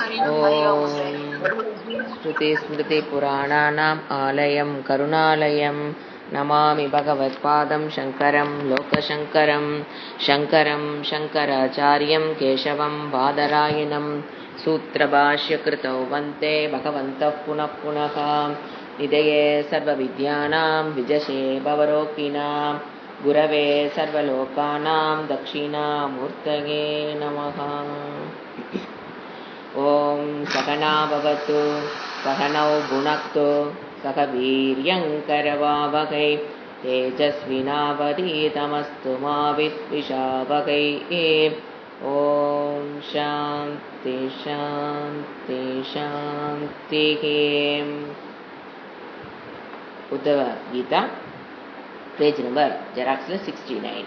ॐ श्रुतिस्मृतिपुराणानाम् आलयं करुणालयं नमामि भगवत्पादं शङ्करं लोकशङ्करं शङ्करं शङ्कराचार्यं केशवं बादरायणं सूत्रभाष्यकृतौ वन्दे भगवन्तः पुनः पुनः निधये सर्वविद्यानां विजशे भवरोगिणां गुरवे सर्वलोकानां दक्षिणामूर्तये नमः। ॐ सहना भवतु सहनौ भुनक्तु सह वीर्यङ्करवावहै तेजस्विनावधीतमस्तु मा विद्विषावहै। ॐ शान्ति शान्ति शान्तिः। उद्धव गीता पेज नंबर ஜெராக்ஸ்ல 69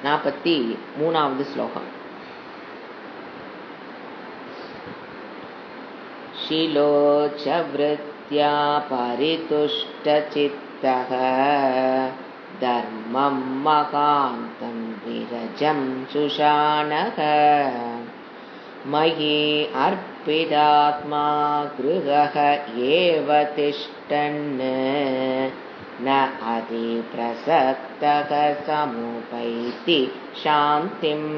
43வது ஸ்லோகம். शीलोच वृत्त्या परितुष्टचित्तः धर्मं महान्तं विरजं सुशानः मयि अर्पितात्मा गृहः एव तिष्ठन् न अतिप्रसक्तः समुपैति शान्तिम्.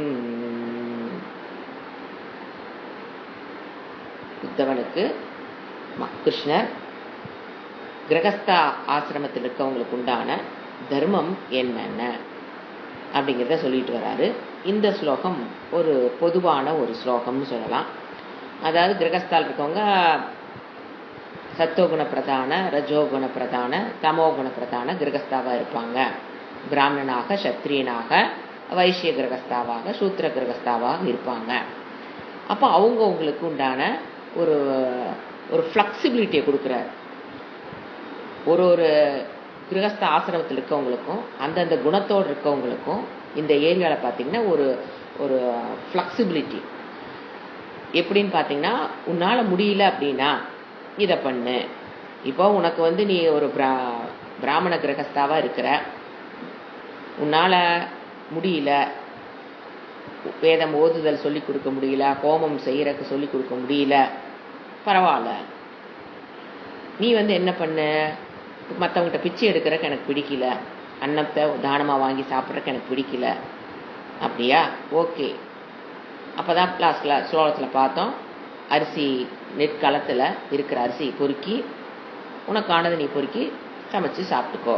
உத்தவனுக்கு கிருஷ்ணர் கிரகஸ்தா ஆசிரமத்தில் இருக்கவங்களுக்கு உண்டான தர்மம் என்னென்ன அப்படிங்கிறத சொல்லிட்டு வராரு. இந்த ஸ்லோகம் ஒரு பொதுவான ஒரு ஸ்லோகம்னு சொல்லலாம். அதாவது கிரகஸ்தால் இருக்கவங்க சத்தோகுண பிரதான, ரஜோகுண பிரதான, தமோகுண பிரதான கிரகஸ்தாவாக இருப்பாங்க. பிராமணனாக, சத்திரியனாக, வைசிய கிரகஸ்தாவாக, சூத்திர கிரகஸ்தாவாக இருப்பாங்க. அப்போ அவங்களுக்கு உண்டான ஒரு ஒரு ஃப்ளெக்சிபிலிட்டியை கொடுக்குறாரு. ஒரு கிரகஸ்த ஆசிரமத்தில் இருக்கவங்களுக்கும் அந்தந்த குணத்தோடு இருக்கவங்களுக்கும் இந்த ஏரியாவில் பார்த்தீங்கன்னா ஒரு ஒரு ஃப்ளெக்சிபிலிட்டி எப்படின்னு பார்த்தீங்கன்னா, உன்னால் முடியல அப்படின்னா இதை பண்ணு. இப்போ உனக்கு நீ ஒரு பிராமண கிரகஸ்தாவாக இருக்கிற, உன்னால் முடியல, வேதம் ஓதுதல் சொல்லிக் கொடுக்க முடியல, ஹோமம் செய்யறதுக்கு சொல்லிக் கொடுக்க முடியல, பரவாயில்ல, நீ என்ன பண்ண, மற்றவங்ககிட்ட பிச்சை எடுக்கிறக்கு எனக்கு பிடிக்கல, அன்னத்தை தானமாக வாங்கி சாப்பிட்றதுக்கு எனக்கு பிடிக்கல, அப்படியா, ஓகே. அப்போ தான் ஸ்லோகத்தில் பார்த்தோம், அரிசி நெற்களத்தில் இருக்கிற அரிசி பொறுக்கி உனக்கானதை நீ பொறுக்கி சமைச்சு சாப்பிட்டுக்கோ.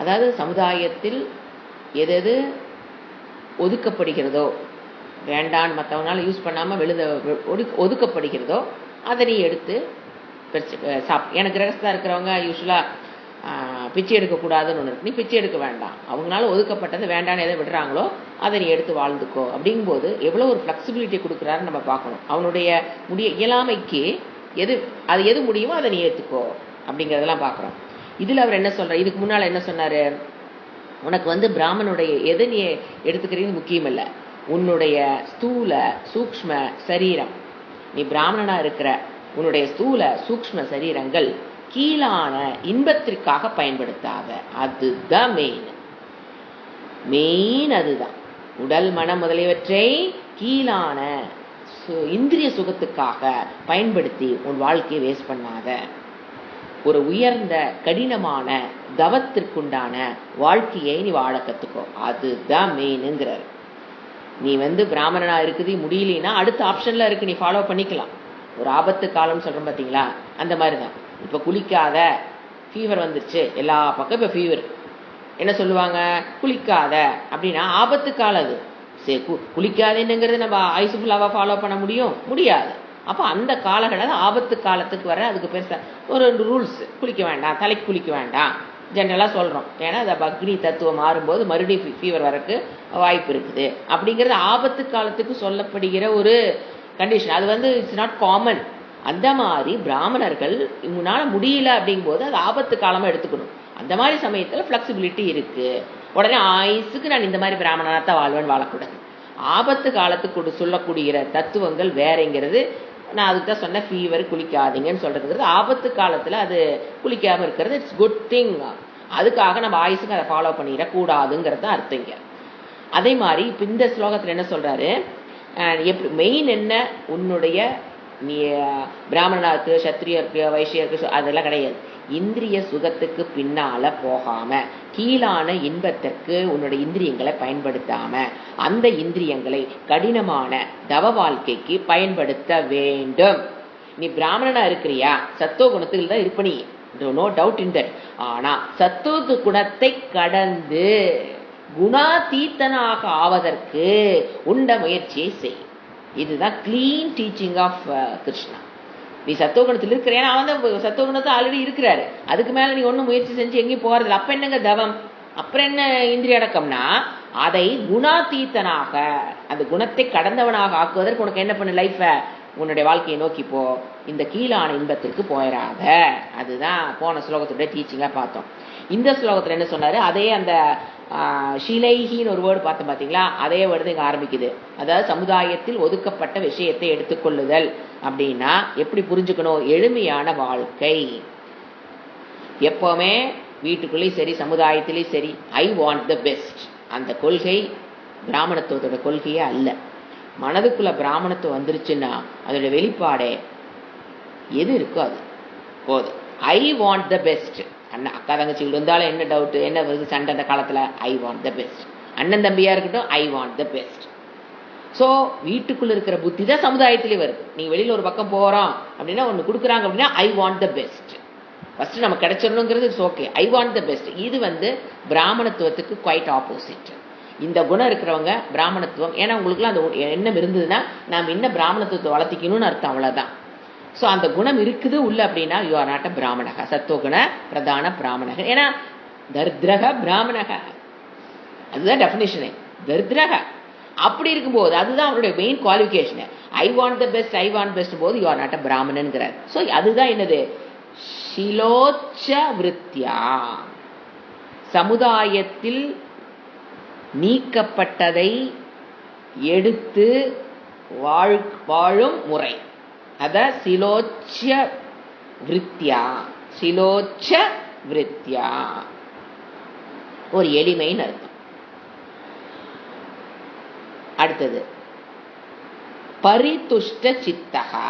அதாவது சமுதாயத்தில் எது ஒதுக்கப்படுகிறதோ, வேண்டான்னு மற்றவங்களால யூஸ் பண்ணாமல் ஒதுக்கப்படுகிறதோ அதை நீ எடுத்து எனக்கு கிரகஸ்தா இருக்கிறவங்க யூஸ்வலாக பிச்சை எடுக்கக்கூடாதுன்னு ஒன்று இருக்கு. நீ பிச்சை எடுக்க வேண்டாம், அவங்களால ஒதுக்கப்பட்டது வேண்டான்னு எதை விடுறாங்களோ அதை நீ எடுத்து வாழ்ந்துக்கோ. அப்படிங்கும்போது எவ்வளோ ஒரு ஃப்ளெக்சிபிலிட்டி கொடுக்குறாருன்னு நம்ம பார்க்கணும். அவனுடைய இயலாமைக்கு எது முடியுமோ அதை நீ ஏற்றுக்கோ அப்படிங்கிறதெல்லாம் பார்க்குறோம். இதில் அவர் என்ன சொல்கிறார், இதுக்கு முன்னால் என்ன சொன்னார், உனக்கு பிராமனுடைய எது நீ எடுத்துக்கிறது முக்கியம் இல்லை, உன்னுடைய ஸ்தூல சூக்ஷ்ம சரீரம். நீ பிராமணனா இருக்கிற உன்னுடைய ஸ்தூல சூக்ஷ்ம சரீரங்கள் கீழான இன்பத்திற்காக பயன்படுத்தாத. அதுதான் மெயின் அதுதான். உடல் மனம் முதலியவற்றை கீழான இந்திரிய சுகத்துக்காக பயன்படுத்தி உன் வாழ்க்கையை வேஸ்ட் பண்ணாத. ஒரு உயர்ந்த கடினமான தவத்திற்குண்டான வாழ்க்கையை நீ வாழ கத்துக்கோ. அதுதான் மெயினுங்கிறார். நீ பிராமணனா இருக்குது முடியலன்னா அடுத்த ஆப்ஷன்ல இருக்கு, நீ ஃபாலோ பண்ணிக்கலாம். ஒரு ஆபத்து காலம் சொல்றோம் பார்த்தீங்களா, அந்த மாதிரி தான். இப்போ குளிக்காத, ஃபீவர் வந்துருச்சு, எல்லா பக்கம் இப்போ ஃபீவர், என்ன சொல்லுவாங்க, குளிக்காத அப்படின்னா ஆபத்து காலம் அது. சரி, குளிக்காதேன்னுங்கிறது நம்ம ஐசு ஃபுல்லாவா ஃபாலோ பண்ண முடியாது. அப்போ அந்த காலகட்டம் ஆபத்து காலத்துக்கு வர அதுக்கு பெருசாக ஒரு ரூல்ஸ், குளிக்க வேண்டாம், தலைக்கு குளிக்க வேண்டாம் ஜென்ரலாக சொல்கிறோம். ஏன்னா அந்த அக்னி தத்துவம் மாறும்போது மறுபடியும் ஃபீவர் வரக்கு வாய்ப்பு இருக்குது அப்படிங்கிறது ஆபத்து காலத்துக்கு சொல்லப்படுகிற ஒரு கண்டிஷன். அது இட்ஸ் நாட் காமன். அந்த மாதிரி பிராமணர்கள் இவங்களால முடியல அப்படிங்கும்போது அது ஆபத்து காலமாக எடுத்துக்கணும். அந்த மாதிரி சமயத்தில் ஃப்ளெக்சிபிலிட்டி இருக்குது. உடனே ஆயுசுக்கு நான் இந்த மாதிரி பிராமணனாக தான் வாழ்வேன்னு வாழக்கூடாது. ஆபத்து காலத்துக்கு சொல்லக்கூடிய தத்துவங்கள் வேறங்கிறது நான் அதுக்கு தான் சொன்னேன், ஃபீவர் குளிக்காதீங்கன்னு சொல்றதுங்கிறது ஆபத்து காலத்தில் அது குளிக்காமல் இருக்கிறது இட்ஸ் குட் திங். அதுக்காக நம்ம ஆயுசுக்கு அதை ஃபாலோ பண்ணிடக்கூடாதுங்கிறது தான் அர்த்தங்க. அதே மாதிரி இப்போ இந்த ஸ்லோகத்தில் என்ன சொல்றாரு, எப்படி மெயின் என்ன, உன்னுடைய நீ பிராமணனா இருக்கு, சத்திரியா இருக்கு, வைசியா இருக்கு, அதெல்லாம் கிடையாது. இந்திரிய சுகத்துக்கு பின்னால போகாம கீழான இன்பத்திற்கு உன்னுடைய இந்திரியங்களை பயன்படுத்தாம அந்த இந்திரியங்களை கடினமான தவ வாழ்க்கைக்கு பயன்படுத்த வேண்டும். நீ பிராமணனா இருக்கிறியா, சத்துவ குணத்தில் தான் இருப்ப, நீ நோ டவுட் இன் தட். ஆனா சத்துவ குணத்தை கடந்து குணாதீத்தனாக ஆவதற்கு உண்ட முயற்சியை செய். இதுதான் கிளீன் டீச்சிங் ஆஃப் கிருஷ்ணா. நீ சத்துவகுணத்தில் இருக்கிற, ஏன்னா அவன் தான் சத்துவகுணத்தை ஆல்ரெடி இருக்கிறாரு, அதுக்கு மேல நீ ஒன்றும் முயற்சி செஞ்சு எங்கேயும் போறதில்ல. அப்ப என்னங்க தவம், அப்புறம் என்ன இந்திரிய அடக்கம்னா, அதை குணாதீத்தனாக அந்த குணத்தை கடந்தவனாக ஆக்குவதற்கு உனக்கு என்ன பண்ணு, லைஃப உன்னுடைய வாழ்க்கையை நோக்கி போ, இந்த கீழான இன்பத்திற்கு போயிடாத. அதுதான் போன ஸ்லோகத்துடைய டீச்சிங்கா பார்த்தோம். இந்த ஸ்லோகத்துல என்ன சொன்னாரு, அதே அந்த ஷிலைஹின்னு ஒரு வேர்டு பார்த்தோம் பார்த்தீங்களா, அதே வேர்டு இங்க ஆரம்பிக்குது. அதாவது சமுதாயத்தில் ஒதுக்கப்பட்ட விஷயத்தை எடுத்துக்கொள்ளுதல் அப்படின்னா எப்படி புரிஞ்சுக்கணும், எளிமையான வாழ்க்கை. எப்பவுமே வீட்டுக்குள்ளேயும் சரி சமுதாயத்திலையும் சரி, ஐ வாண்ட் த பெஸ்ட், அந்த கொள்கை பிராமணத்துவத்தோட கொள்கையே அல்ல. மனதுக்குள்ள பிராமணத்துவம் வந்துருச்சுன்னா அதோட வெளிப்பாடே எது இருக்கோ அது போதும். ஐ வாண்ட் த பெஸ்ட். அண்ணா அக்கா தங்கச்சிகள் இருந்தாலும் என்ன டவுட், என்ன வருது சண்டை அந்த காலத்துல, ஐ வாண்ட் த பெஸ்ட். அண்ணன் தம்பியா இருக்கட்டும், ஐ வாண்ட் த பெஸ்ட். ஸோ வீட்டுக்குள்ள இருக்கிற புத்தி தான் சமுதாயத்திலே வருது. நீங்க வெளியில ஒரு பக்கம் போறோம் அப்படின்னா ஒன்று கொடுக்குறாங்க அப்படின்னா I want the best, first நமக்கு கிடைச்சிடணுங்கிறது it's okay, I want the best. இது பிராமணத்துவத்துக்கு குவைட் ஆப்போசிட். இந்த குணம் இருக்கிறவங்க பிராமணத்துவம், ஏன்னா உங்களுக்குலாம் அந்த எண்ணம் இருந்ததுன்னா நாம் இன்னும் பிராமணத்துவத்தை வளர்த்திக்கணும்னு அர்த்தம், அவ்வளவுதான். ஸோ அந்த குணம் இருக்குது உள்ள அப்படின்னா யூ ஆர் நாட் அ பிராமணக, சத்துவகுண பிரதான பிராமணக. ஏன்னா தர்திரக பிராமணக, அதுதான் டெஃபினேஷனே, தர்திரக. அப்படி இருக்கும்போது அதுதான் அவருடைய main qualification. I want the best, I want best போது யூ ஆர் நாட் அ பிராமணன்கிறார். ஸோ அதுதான் என்னது, ஷிலோச்ச விருத்தியா, சமுதாயத்தில் நீக்கப்பட்டதை எடுத்து வாழும் முறை, அத சிலோச்ச விருத்தியா, சிலோச்ச விருத்தியா, ஒரு எளிமைன்னு அர்த்தம். அடுத்தது பரிதுஷ்ட சித்தகா.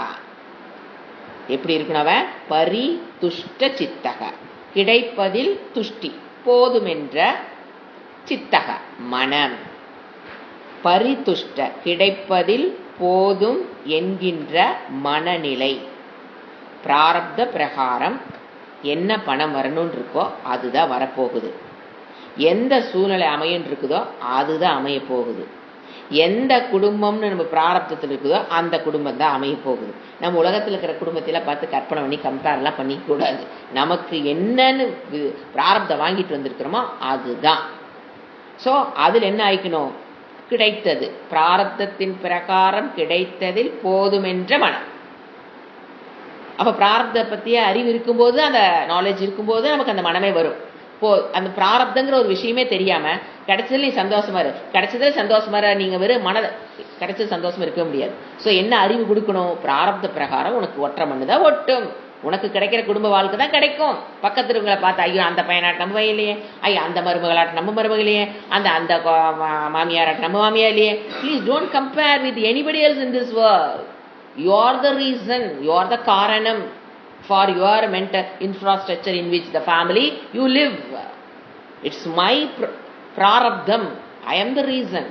எப்படி இருக்கணும், பரிதுஷ்ட சித்தக, கிடைப்பதில் துஷ்டி, போதுமென்ற சித்தக மனம். பரிதுஷ்ட கிடைப்பதில் போதும் என்கின்ற மனநிலை. பிராரப்த பிரகாரம் என்ன பணம் வரணும் இருக்கோ அதுதான் வரப்போகுது. எந்த சூழ்நிலை அமையன்னு இருக்குதோ அதுதான் அமைய போகுது. எந்த குடும்பம்னு நம்ம பிராரப்தத்தில் இருக்குதோ அந்த குடும்பம் தான் அமைய போகுது. நம்ம உலகத்தில் இருக்கிற குடும்பத்தில பார்த்து கற்பனை பண்ணி கம்பேர்லாம் பண்ணிக்க கூடாது. நமக்கு என்னன்னு பிராரப்தம் வாங்கிட்டு வந்திருக்கிறோமோ அதுதான். ஸோ அதில் என்ன ஆயிக்கணும், கிடைத்தது பிராரப்தத்தின் பிரகாரம் கிடைத்ததில் போதுமென்ற மனம். அப்ப பிராரப்த பத்திய அறிவு இருக்கும்போது, அந்த நாலேஜ் இருக்கும்போது நமக்கு அந்த மனமே வரும். அந்த பிராரப்தங்கிற ஒரு விஷயமே தெரியாம கிடைச்சதுல நீ சந்தோஷமா இரு, கிடைச்சதுல சந்தோஷமா இரு, நீங்க வெறும் கிடைச்சது சந்தோஷமா இருக்க முடியாது. ஸோ என்ன அறிவு கொடுக்கணும், பிராரப்த பிரகாரம் உனக்கு ஒற்ற மண்ணுதான் ஒட்டும், உனக்கு கிடைக்கிற குடும்ப வாழ்க்கை தான் கிடைக்கும். பக்கத்து இருக்கவங்களை பார்த்து ஐயோ அந்த பையனாட்டு நம்ம பையலையே, ஐயோ அந்த மருமகளாட்டு நம்ம மருமகளையே, அந்த அந்த மாமியாராட்டு நம்ம மாமியாரிலேயே. Please don't compare with anybody else in this world. You are the reason, you are the காரணம் for your mental infrastructure in which the family you live. It's my prarabdham, I am the reason.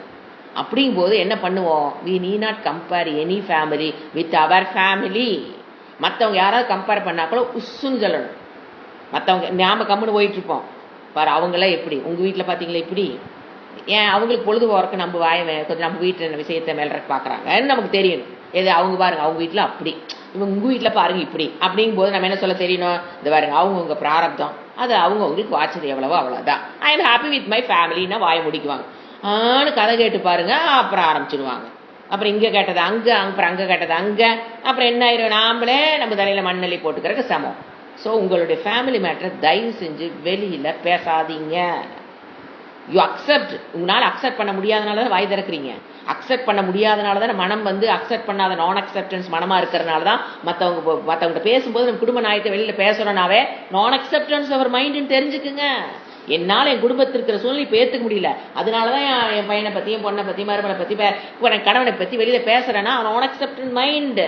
அப்படிங்கும்போது என்ன பண்ணுவோம், we need not compare any family with our family. மற்றவங்க யாராவது compare பண்ணா கூட உஸ்ஸுன்னு சொல்லணும். மற்றவங்க நாம கம்முன்னு போயிட்டு இருப்போம், பாரு அவங்களாம் எப்படி, உங்க வீட்டில் பார்த்தீங்களா இப்படி, ஏன் அவங்களுக்கு பொழுது போறக்கு நம்ம கொஞ்சம் நம்ம வீட்டில் என்ன விஷயத்தை மேல பார்க்குறாங்கன்னு நமக்கு தெரியணும். எது அவங்க பாருங்க அவங்க வீட்டில் அப்படி, இவங்க உங்க வீட்டில் பாருங்க இப்படி. அப்படிங்கும் போது நம்ம என்ன சொல்ல தெரியணும், இது பாருங்க அவங்க உங்க பிராரப்தம், அது அவங்க உங்களுக்கு வாட்சது எவ்வளவோ அவ்வளோதான். I am happy with my ஃபேமிலின்னா வாய முடிக்குவாங்க. கதை கேட்டு பாருங்க, அப்புறம் ஆரம்பிச்சிடுவாங்க. அப்புறம் இங்கே கேட்டது அங்கே, அப்புறம் அங்கே கேட்டது அங்கே, அப்புறம் என்ன ஆயிரும், நாமளே நம்ம தலையில மண்ணெல்லி போட்டுக்கிறதுக்கு சமம். ஸோ உங்களுடைய ஃபேமிலி மேட்டரை தயவு செஞ்சு வெளியில பேசாதீங்க. யூ அக்செப்ட், உங்களால் அக்செப்ட் பண்ண முடியாதனால தான் வாய் திறக்கிறீங்க. அக்செப்ட் பண்ண முடியாதனால தான் மனம் அக்செப்ட் பண்ணாத நான் அக்செப்டன்ஸ் மனமா இருக்கிறதுனால தான் மற்றவங்க பேசும்போது நம்ம குடும்ப நாயத்தை வெளியில பேசுறோம்னாவே நான் அக்செப்டன்ஸ் அவர் மைண்டுன்னு தெரிஞ்சுக்குங்க. என்னால் என் குடும்பத்தில் இருக்கிற சூழ்நிலை இப்போ ஏற்றுக்க முடியல. அதனாலதான் என் பையனை பத்தியும் பொண்ணை பத்தி மருமனை பத்தி என் கணவனை பத்தி வெளியில பேசுறேன்னா அவன் நான் அக்செப்டன்ஸ் மைண்ட்.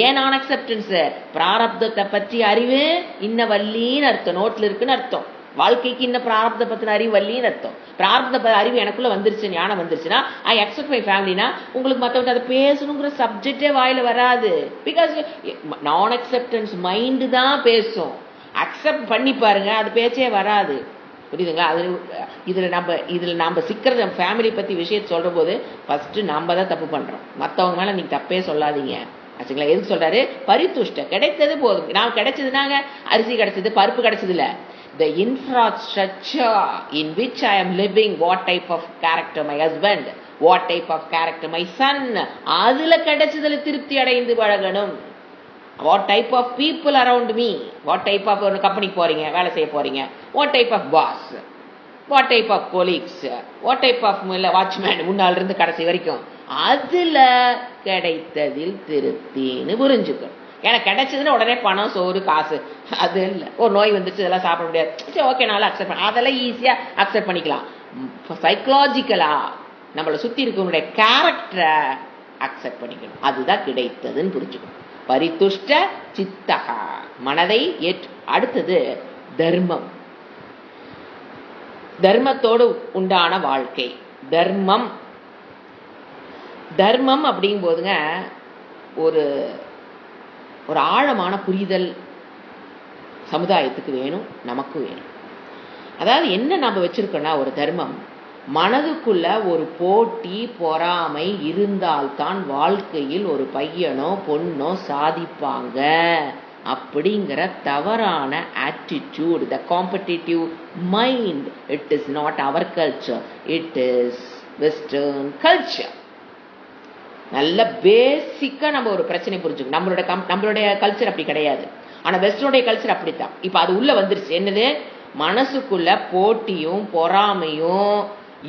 ஏன் நான் அக்செப்டன்ஸ்? பிராரப்தத்தை பற்றி அறிவு இன்ன வள்ளின்னு அர்த்தம், நோட்ல இருக்குன்னு அர்த்தம். வாழ்க்கைக்கு இன்னும் பிராரப்த பத்தின அறிவு வள்ளின்னு அர்த்தம். பிராரப்த அறிவு எனக்குள்ள வந்துருச்சு, ஞானம் வந்துருச்சுன்னா ஐ அக்செப்ட் மை ஃபேமிலினா உங்களுக்கு மற்றவங்க அதை பேசணுங்கிற சப்ஜெக்டே வாயில வராது. பிகாஸ் நான் அக்செப்டன்ஸ் மைண்டு தான் பேசும். அக்செப்ட் பண்ணி பாருங்க, அது பேச்சே வராது. புரியுதுங்களா? அது இதுல நம்ம சிக்கிறது நம்ம ஃபேமிலி பத்தி விஷயத்தை சொல்ற போது ஃபர்ஸ்ட் நம்ம தான் தப்பு பண்றோம். மற்றவங்க மேல நீங்க தப்பே சொல்லாதீங்க. ஆச்சுங்களா? எதுக்கு சொல்றாரு? பரித்துஷ்ட, கிடைத்தது போதும். நான் கிடைச்சதுனாங்க அரிசி கிடைச்சது, பருப்பு கிடைச்சது இல்ல. The infrastructure in which I am living, what type of character my husband, what type of character my son, அதுல கிடைச்சதுல திருப்தி அடைந்து பழகணும். What type of people around me, what type of ஒரு கம்பெனிக்கு போறீங்க, வேலை செய்ய போறீங்க, what type of boss, what type of colleagues, what type of watchman, முன்னாள் இருந்து கடைசி வரைக்கும் அதுல கிடைத்ததில் திருப்தின்னு புரிஞ்சுக்கணும். ஏன்னா கிடைச்சதுன்னு உடனே பணம் சோறு காசு அது இல்லை. ஒரு நோய் வந்துச்சு இதெல்லாம் சாப்பிட முடியாது, சரி ஓகே நாளை அக்செப்ட் பண்ண, அதெல்லாம் ஈஸியா அக்செப்ட் பண்ணிக்கலாம். சைக்கலாஜிக்கலா நம்மளை சுத்தி இருக்கவங்களுடைய கேரக்டரை அக்செப்ட் பண்ணிக்கணும். அதுதான் கிடைத்ததுன்னு புரிஞ்சுக்கணும். பரிதுஷ்ட சித்தகா, மனதை அடுத்தது தர்மம். தர்மத்தோடு உண்டான வாழ்க்கை. தர்மம் தர்மம் அப்படிங்கும் போதுங்க ஒரு ஒரு ஆழமான புரிதல் சமுதாயத்துக்கு வேணும், நமக்கு வேணும். அதாவது என்ன நம்ம வச்சிருக்கோம்னா, ஒரு தர்மம் மனதுக்குள்ள ஒரு போட்டி பொறாமை இருந்தால்தான் வாழ்க்கையில் ஒரு பையனோ பொண்ணோ சாதிப்பாங்க அப்படிங்கிற தவறான attitude, the competitive mind. It is not our culture, it is western culture. நல்ல பேசிக்கா நம்ம ஒரு பிரச்சனை புரிஞ்சுக்கணும். நம்மளுடைய கல்ச்சர் அப்படி கிடையாது, ஆனா வெஸ்டர்னுடைய கல்ச்சர் அப்படித்தான். இப்ப அது உள்ள வந்துருச்சு. என்னது? மனசுக்குள்ள போட்டியும் பொறாமையும்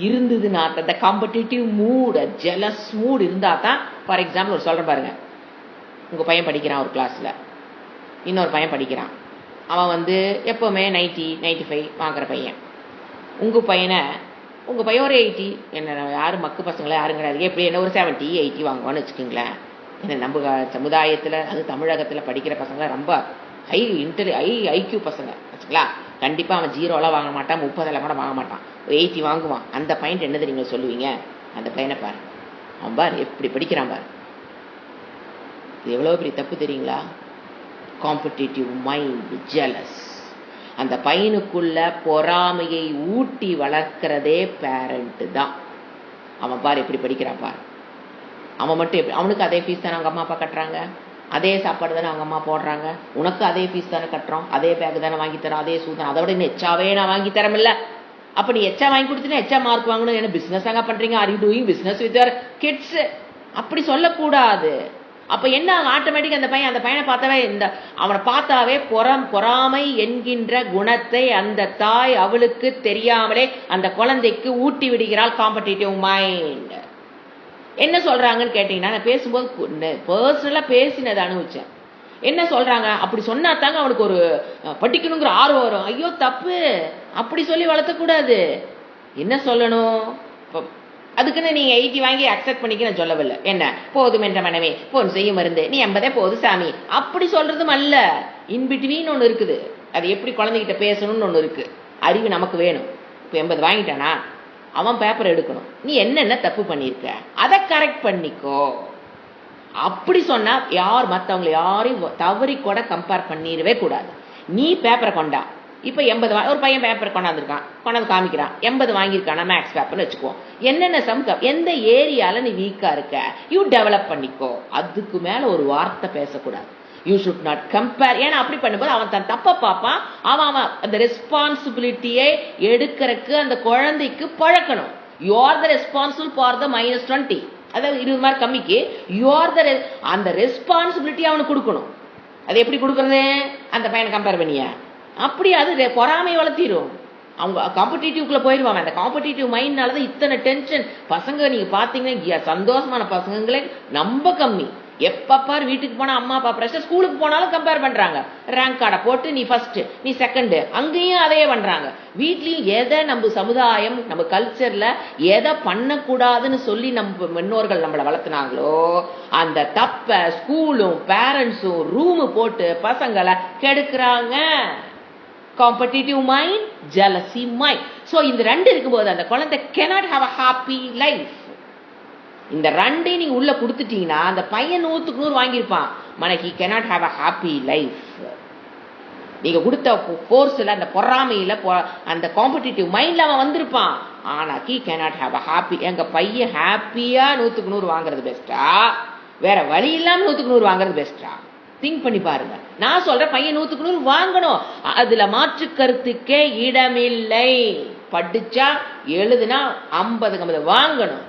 இருந்ததுன்னா, அந்த காம்படிட்டிவ் மூட், ஜெலஸ் மூட் இருந்தா தான். ஃபார் எக்ஸாம்பிள் ஒரு சொல்றேன் பாருங்க. உங்க பையன் படிக்கிறான் ஒரு கிளாஸ்ல, இன்னொரு பையன் படிக்கிறான். அவன் எப்பவுமே 90 95 வாங்குற பையன். உங்க பையன் ஒரு 80, என்ன யாரும் மக்கு பசங்களா யாரும் கிடையாது, எப்படி என்ன ஒரு 70 80 வாங்குவான்னு வச்சுக்கோங்களேன். என்ன நம்ம சமுதாயத்துல, அது தமிழகத்துல படிக்கிற பசங்க ரொம்ப ஹை ஐக்யூ பசங்க வச்சுக்கலாம். கண்டிப்பா அவன் 0 வாங்க மாட்டான், 30 கூட வாங்க மாட்டான், 80 வாங்குவான். அந்த பாயிண்ட் என்னது நீங்க சொல்லுவீங்க? அந்த பையனை பாரு, அவன் பாரு எப்படி படிக்கிறான் பாரு. இது எவ்வளவு பெரிய தப்பு தெரியுங்களா? Competitive mind, jealous. அந்த பையனுக்குள்ள பொறாமையை ஊட்டி வளர்க்கிறதே பேரண்ட் தான். அவன் பாரு எப்படி படிக்கிறான் பாரு. அவன் மட்டும் எப்படி? அவனுக்கு அதே ஃபீஸ் தானே அவங்க அம்மா அப்பா கட்டுறாங்க, அதே சாப்பாடு தானே அவங்க அம்மா போடுறாங்க, உனக்கு அதே ஃபீஸ் தானே கட்டுறோம், அதே பேக் தானே வாங்கி தரோம், அதே ஷூ தானே, அதோட இன்னும் எச்சாவே நான் வாங்கி தரமில்ல. அப்ப நீ எச்சா வாங்கி கொடுத்தீங்கன்னா எச்சா மார்க் வாங்கணும். என்ன பிசினஸ் அங்க பண்றீங்க? Are you doing business with your kids? அப்படி சொல்லக்கூடாது. அப்ப என்ன ஆட்டோமேட்டிக் அந்த பையனை பார்த்தாவே அவனை பார்த்தாவே பொறாமை என்கின்ற குணத்தை அந்த தாய் அவளுக்கு தெரியாமலே அந்த குழந்தைக்கு ஊட்டி விடுகிறாள். Competitive mind. என்ன சொல்றாங்கன்னு கேட்டீங்கன்னா, நான் பேசும்போது பர்சனலா பேசினதை அனுபவிச்சேன். என்ன சொல்றாங்க? அப்படி சொன்னா தாங்க அவனுக்கு ஒரு படிக்கணுங்கிற ஆர்வம் வரும். ஐயோ தப்பு, அப்படி சொல்லி வளர்த்தக்கூடாது. என்ன சொல்லணும்? அதுக்குன்னு நீங்க 80 வாங்கி அக்செப்ட் பண்ணிக்க நான் சொல்லவில்லை. என்ன போதும் என்ற மனமே போன் செய்யும் மருந்து, நீ 80 போது சாமி, அப்படி சொல்றதும் அல்ல. இன்பிட்வீன் ஒண்ணு இருக்குது. அது எப்படி குழந்தைகிட்ட பேசணும்னு ஒண்ணு இருக்கு. அறிவு நமக்கு வேணும். இப்ப 80 வாங்கிட்டானா அவன் பேப்பர் எடுக்கணும், நீ என்னென்ன தப்பு பண்ணிருக்க அதை கரெக்ட் பண்ணிக்கோ. அப்படி சொன்னா மத்தவங்களை யாரையும் தவறி கூட கம்பேர் பண்ணிடவே கூடாது. நீ பேப்பரை கொண்டா, இப்ப 80 ஒரு பையன் பேப்பர் கொண்டாந்து காமிக்கிறான், 80 வாங்கியிருக்கானா மேக்ஸ் பேப்பர்னு வச்சுக்கோ. என்னென்ன எந்த ஏரியால நீ வீக்கா இருக்க யூ டெவலப் பண்ணிக்கோ. அதுக்கு மேல ஒரு வார்த்தை பேசக்கூடாது. You should not compare. ஏன்னா அப்படி பண்ணும்போது அவன் தன் தப்ப பார்ப்பான். அவன் அந்த ரெஸ்பான்சிபிலிட்டியை எடுக்கிறதுக்கு அந்த குழந்தைக்கு பழக்கணும். You are the responsible for the -20, அதாவது 20 மார்க் கம்மிக்கு யூ ஆர் த அந்த ரெஸ்பான்சிபிலிட்டி அவனுக்கு கொடுக்கணும். அது எப்படி கொடுக்கறது? அந்த பையனை கம்பேர் பண்ணியா அப்படி அது பொறாமை வளர்த்திரும். அவங்க காம்படிட்டிவ்க்குள்ள போயிடுவாங்க. அந்த காம்படிட்டிவ் மைண்ட்னாலதான் இத்தனை டென்ஷன். பசங்க நீங்க பாத்தீங்கன்னா சந்தோஷமான பசங்களே ரொம்ப கம்மி. எப்ப பாரு வீட்டுக்கு போனா அம்மா அப்பா பிரஷர், ஸ்கூலுக்கு போனாலும் கம்பேர் பண்றாங்க. ரேங்க் கார்டை போட்டு நீ ஃபர்ஸ்ட், நீ செகண்ட், அங்கேயும் அதையே பண்றாங்க. வீட்லயும் எதை நம்ம சமுதாயம் நம்ம கல்ச்சர்ல எதை பண்ணக்கூடாதுன்னு சொல்லி நம்ம முன்னோர்கள் நம்மளை வளர்த்துனாங்களோ அந்த தப்ப ஸ்கூலும் பேரண்ட்ஸும் ரூமு போட்டு பசங்களை கெடுக்கிறாங்க. Competitive mind, jealousy mind. So இந்த ரெண்டு இருக்கும்போது அந்த குழந்தை cannot have a happy life. இந்த ரெண்டையும் நீங்க உள்ள கொடுத்துட்டீங்கன்னா அந்த பையன் 100க்கு 100 வாங்கியிருப்பான். மனக்கு he cannot have a happy life. நீங்க கொடுத்த ஃபோர்ஸ்ல அந்த பொறாமையில அந்த காம்படிட்டிவ் மைண்ட்ல அவன் வந்திருப்பான். ஆனா he cannot have a happy. எங்க பையன் ஹாப்பியா 100க்கு 100 வாங்குறது பெஸ்டா, வேற வழி இல்லாம 100க்கு 100 வாங்குறது பெஸ்டா? திங்க் பண்ணி பாருங்க. நான் சொல்றேன் பையன் 100க்கு 100 வாங்கணும், அதுல மாற்று கருத்துக்கே இடமில்லை. படிச்சா எழுதுனா 50 வாங்கணும்,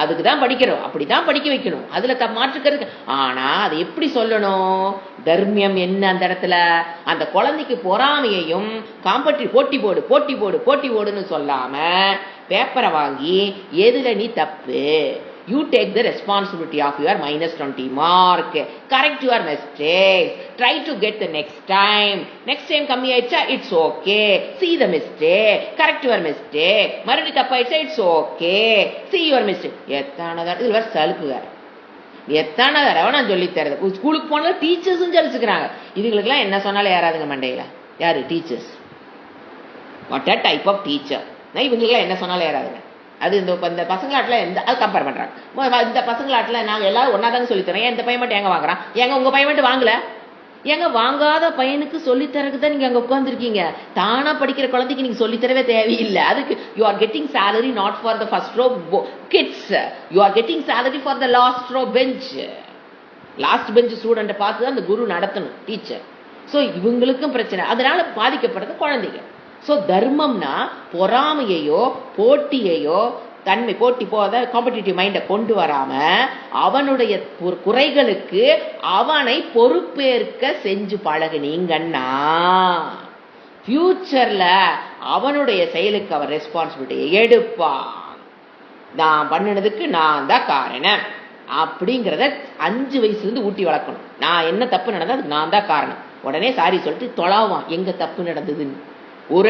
அதுக்கு தான் படிக்கிறோம், அப்படிதான் படிக்க வைக்கணும், அதுல மாற்றுக்கிறது. ஆனா அது எப்படி சொல்லணும்? தர்மியம் என்ன அந்த இடத்துல? அந்த குழந்தைக்கு பொறாமையையும் போட்டி போடு போட்டி போடு போட்டி போடுன்னு சொல்லாம பேப்பரை வாங்கி எதுல நீ தப்பு, you take the responsibility of your -20 mark, correct your mistakes, try to get the next time கம்மி ஆயிடுச்சா it's okay, see the mistake, correct your mistake, மறுபடி தப்பாயிடுச்சா it's okay, see your mistake. எத்தனை இது வேற சலுப்பு வேற, எத்தனை தடவை நான் சொல்லி தரது. ஸ்கூலுக்கு போனாலும் டீச்சர்ஸும் ஜலிச்சுக்கிறாங்க. இதுகளுக்கெல்லாம் என்ன சொன்னாலும் ஏறாதுங்க மண்டையில. யாரு? Teachers. What a type of teacher. இவங்களுக்கெல்லாம் என்ன சொன்னாலும் ஏறாதுங்க. அது இந்த பசங்களாட்டில் அது கம்பேர் பண்றாங்க. இந்த பசங்களாட்டில் நாங்க எல்லாரும் ஒன்னாதாங்க சொல்லித்தரோம். ஏன் இந்த பையன் மட்டும் எங்க வாங்குறான்? ஏங்க உங்க பையன் மட்டும் வாங்கல? ஏங்க வாங்காத பையனுக்கு சொல்லித்தரக்கு தான் நீங்க அங்க உட்காந்துருக்கீங்க. தானா படிக்கிற குழந்தைக்கு நீங்க சொல்லித்தரவே தேவையில்லை. அதுக்கு you are getting salary not for the first row kids, you are getting salary for the last row bench. Last bench student பார்த்து தான் அந்த குரு நடத்தணும், டீச்சர். ஸோ இவங்களுக்கும் பிரச்சனை, அதனால பாதிக்கப்படுறது குழந்தைங்க. ஸோ தர்மம்னா பொறாமையையோ போட்டியையோ தன்மை போட்டி போத காம்படிட்டிவ் மைண்டை கொண்டு வராம அவனுடைய குறைகளுக்கு அவனை பொறுப்பேற்க செஞ்சு பழகுனீங்கன்னா ஃபியூச்சர்ல அவனுடைய செயலுக்கு அவன் ரெஸ்பான்சிபிலிட்டியை எடுப்பான். நான் பண்ணினதுக்கு நான் தான் காரணம் அப்படிங்கிறத 5 வயசுல இருந்து ஊட்டி வளர்க்கணும். நான் என்ன தப்பு நடந்தது அதுக்கு நான் தான் காரணம். உடனே சாரி சொல்லிட்டு தொலாவான் எங்க தப்பு நடந்ததுன்னு. ஒரு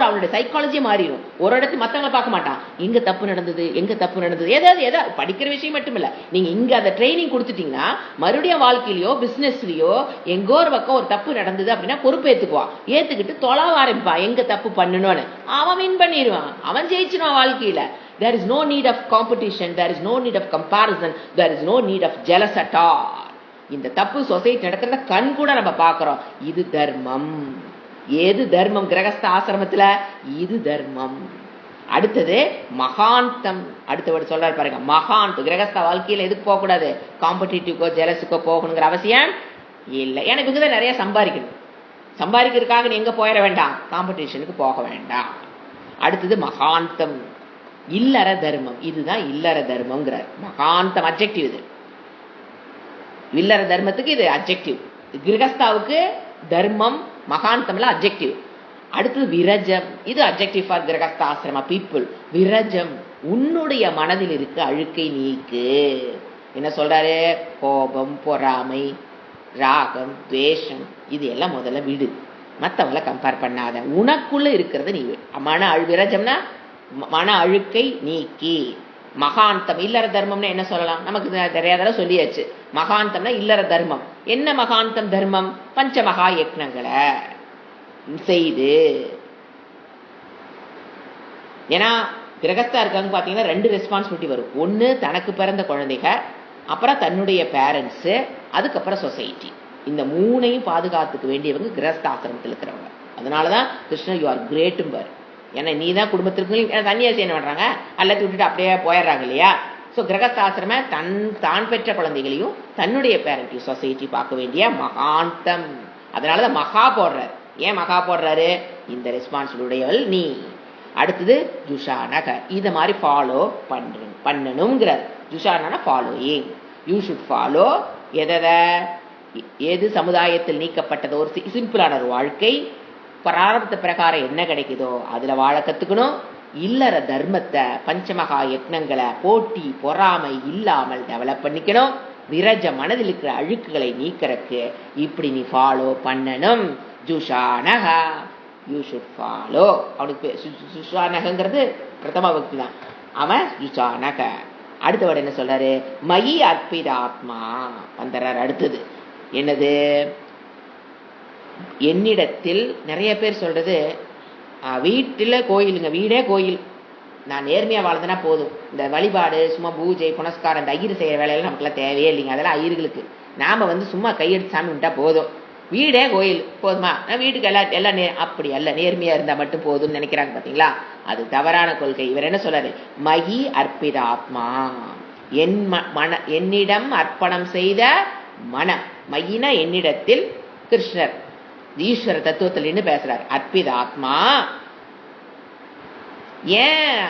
அவனுடைய சைக்காலஜியே மாறிடும். ஒரு இடத்துல மத்தவங்களை பார்க்க மாட்டான், எங்க தப்பு நடந்தது எங்க தப்பு நடந்தது. ஏதாவது படிக்கிற விஷயம் மட்டும் இல்ல, நீங்க இங்க அதை ட்ரைனிங் கொடுத்துட்டீங்கன்னா மறுபடியும் வாழ்க்கையிலயோ பிசினஸ்லயோ எங்கோ ஒரு பக்கம் ஒரு தப்பு நடந்தது அப்படின்னா பொறுப்பேற்றுக்குவான். ஏத்துக்கிட்டு தொலாவ ஆரம்பிப்பான் எங்க தப்பு பண்ணணும்னு. அவன் வின் பண்ணிடுவான், அவன் ஜெயிச்சிடுவான் வாழ்க்கையில. There is no need of competition, there is no need of comparison, there is no need of jealous at all. இந்த தப்பு சொசைட்டி நடக்கிறத கண் கூட நம்ம பார்க்கிறோம். இது தர்மம். ஏது தர்மம்? கிரகஸ்த ஆசிரமத்துல இது தர்மம். அடுத்தது மகாந்தம். அடுத்தபடி சொல்றாரு பாருங்க, மகாந்த். கிரகஸ்த வாழ்க்கையில எதுக்கு போக கூடாது? காம்படிட்டிவ்க்கோ ஜெலஸுக்கோ போகணுங்கிற அவசியம் இல்லை. எனக்கு இதுதான் நிறைய சம்பாதிக்கணும், சம்பாதிக்கிறதுக்காக நீ எங்க போயிட வேண்டாம், காம்படிஷனுக்கு போக வேண்டாம். அடுத்தது மகாந்தம், இல்லற தர்மம். இதுதான் இல்லற தர்மம்ங்கிறார். மகாந்தம் அப்ஜெக்டிவ். இது இல்லற தர்மத்துக்கு இது அப்ஜெக்டிவ், கிரகஸ்தாவுக்கு தர்மம் மகாந்தம்ல அப்ஜெக்டிவ். அடுத்தது விரஜம். இது அப்ஜெக்டிவ் ஃபார் கிரகஸ்த ஆசிரம பீப்புள். விரஜம், உன்னுடைய மனதில் இருக்க அழுக்கை நீக்கு. என்ன சொல்றாரு? கோபம், பொறாமை, ராகம், துவேஷம் இது எல்லாம் முதல்ல விடு, மற்றவங்கள கம்பேர் பண்ணாத. உனக்குள்ள இருக்கிறத நீ விரஜம்னா மன அழுக்கை நீக்கி. மகாந்தம் இல்லற தர்மம்னு என்ன சொல்லலாம்? நமக்கு நிறைய தடவை சொல்லியாச்சு. மகாந்தம்னா இல்லற தர்மம். என்ன மகாந்தம் தர்மம்? பஞ்ச மகா யக்னங்களை செய்து. ஏன்னா கிரகஸ்தா இருக்காங்க பாத்தீங்கன்னா 2 ரெஸ்பான்சிபிலிட்டி வரும். ஒன்னு தனக்கு பிறந்த குழந்தைக, அப்புறம் தன்னுடைய பேரண்ட்ஸ், அதுக்கப்புறம் சொசைட்டி. இந்த 3ஐயும் பாதுகாத்துக்க வேண்டியவங்க கிரகஸ்தாசிரமத்தில் இருக்கிறவங்க. அதனாலதான் கிருஷ்ணர் யூ ஆர் கிரேட்டும்பர். ஏன்னா நீ தான் குடும்பத்திற்கு தன்னியாசி என்ன பண்றாங்க, எல்லாத்தையும் விட்டுட்டு அப்படியே போயிடுறாங்க இல்லையா? ஸோ கிரகஸ்தாசிரம தான் பெற்ற குழந்தைகளையும் தன்னுடைய பேரண்டையும் சொசைட்டி பார்க்க வேண்டிய மகாந்தம். அதனாலதான் மகா போடுறாரு. ஏன் மகா போடுறாரு? இந்த ரெஸ்பான்சிபிலிட்டியவள் நீ. அடுத்தது ஜுஷானக, இதை மாதிரி ஃபாலோ பண்ணணுங்கிறார். ஜுஷானா ஃபாலோயிங். யூ ஷுட் ஃபாலோ எது சமுதாயத்தில் நீக்கப்பட்டதோ ஒரு சிம்பிளான ஒரு வாழ்க்கை, பிராரப்த பிரகாரம் என்ன கிடைக்குதோ அதுல வாழ கத்துக்கணும். இல்லற தர்மத்தை, பஞ்சமகா யக்னங்களை போட்டி பொறாமை இல்லாமல் டெவலப் பண்ணிக்கணும். விரஜ மனதில் இருக்கிற அழுக்குகளை நீக்கிறக்கு இப்படி நீ ஃபாலோ பண்ணணும். ஜுஷானஹா, யூ ஷுட் ஃபாலோ. அவனுக்கு சுஷானகங்கிறது பிரதம பக்தி தான். அவன் ஜுஷானக. அடுத்த வேர்டு என்ன சொல்றாரு? மயி அர்ப்பித ஆத்மா வந்துறாரு. அடுத்தது என்னது? என்னிடத்தில் நிறைய பேர் சொல்றது வீட்டில் கோயிலுங்க, வீடே கோயில், நான் நேர்மையா வாழ்ந்தனா போதும், இந்த வழிபாடு சும்மா பூஜை புனஸ்காரம் இந்த ஐயர் செய்யற வேலையெல்லாம் நமக்குலாம் தேவையே இல்லைங்க, அதெல்லாம் ஐயர்களுக்கு. நாம சும்மா கையெடுத்து சாமி விட்டா போதும், வீடே கோயில் போதுமா, வீட்டுக்கு எல்லாம் அப்படி அல்ல, நேர்மையா இருந்தா மட்டும் போதும்னு நினைக்கிறாங்க பாத்தீங்களா? அது தவறான கொள்கை. இவர் என்ன சொல்றாரு? மயி அர்ப்பித ஆத்மா, என்னிடம் அர்ப்பணம் செய்த மனம். மயினா என்னிடத்தில், கிருஷ்ணர் ஈஸ்வர தத்துவத்தில் நின்று பேசுறாரு. அர்ப்பித ஆத்மா. ஏன்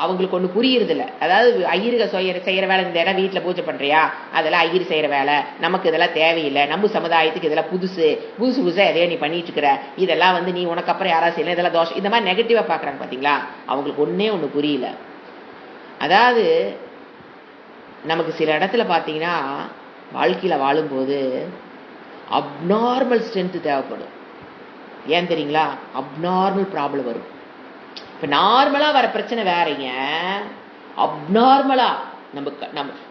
அவங்களுக்கு ஒண்ணு புரியுறது இல்ல. அதாவது ஐயருக செய்யற வேலை, இந்த இடம் வீட்டுல பூஜை பண்றியா, அதெல்லாம் ஐயர் செய்யற வேலை, நமக்கு இதெல்லாம் தேவையில்லை, நம்ம சமுதாயத்துக்கு இதெல்லாம் புதுசு புதுசா எதையோ நீ பண்ணிட்டு இருக்கிற, இதெல்லாம் நீ உனக்கு அப்புறம் யாராவது செய்யலாம், இதெல்லாம் தோஷம், இந்த மாதிரி நெகட்டிவா பாக்குறாங்க பாத்தீங்களா? அவங்களுக்கு ஒண்ணு புரியல. அதாவது நமக்கு சில இடத்துல பாத்தீங்கன்னா வாழ்க்கையில வாழும்போது அப்நார்மல் ஸ்ட்ரென்த் தேவைப்படும். ஏன் தெரியுங்களா? அப்நார்மல் ப்ராப்ளம் வரும். இப்ப நார்மலா வர பிரச்சனை வேறங்க, அப்நார்மலா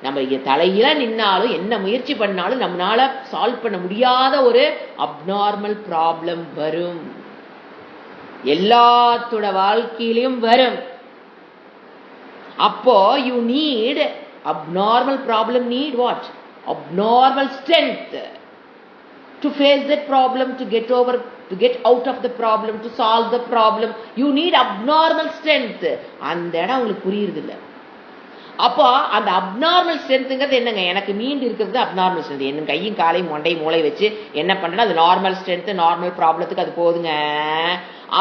நம்ம தலையில நின்னாலும் என்ன முயற்சி பண்ணாலும் நம்மளால சால்வ் பண்ண முடியாத ஒரு அப்நார்மல் ப்ராப்ளம் வரும். எல்லாத்தோட வாழ்க்கையிலும் வரும். அப்போ you need abnormal problem, need what? Abnormal strength to face that problem, to get out of the problem, to solve the problem. You need abnormal strength. அந்த இடம் உங்களுக்கு புரியுறது இல்ல. அப்போ அந்த அப்நார்மல் ஸ்ட்ரென்த்ங்கிறது என்னங்க? எனக்கு மீண்டு இருக்கிறது அப்நார்மல் ஸ்ட்ரென்த். என்ன கையும் காலையும் மொண்டை மூளை வச்சு என்ன பண்றேன்னா அது நார்மல் ஸ்ட்ரென்த், நார்மல் ப்ராப்ளத்துக்கு அது போதுங்க.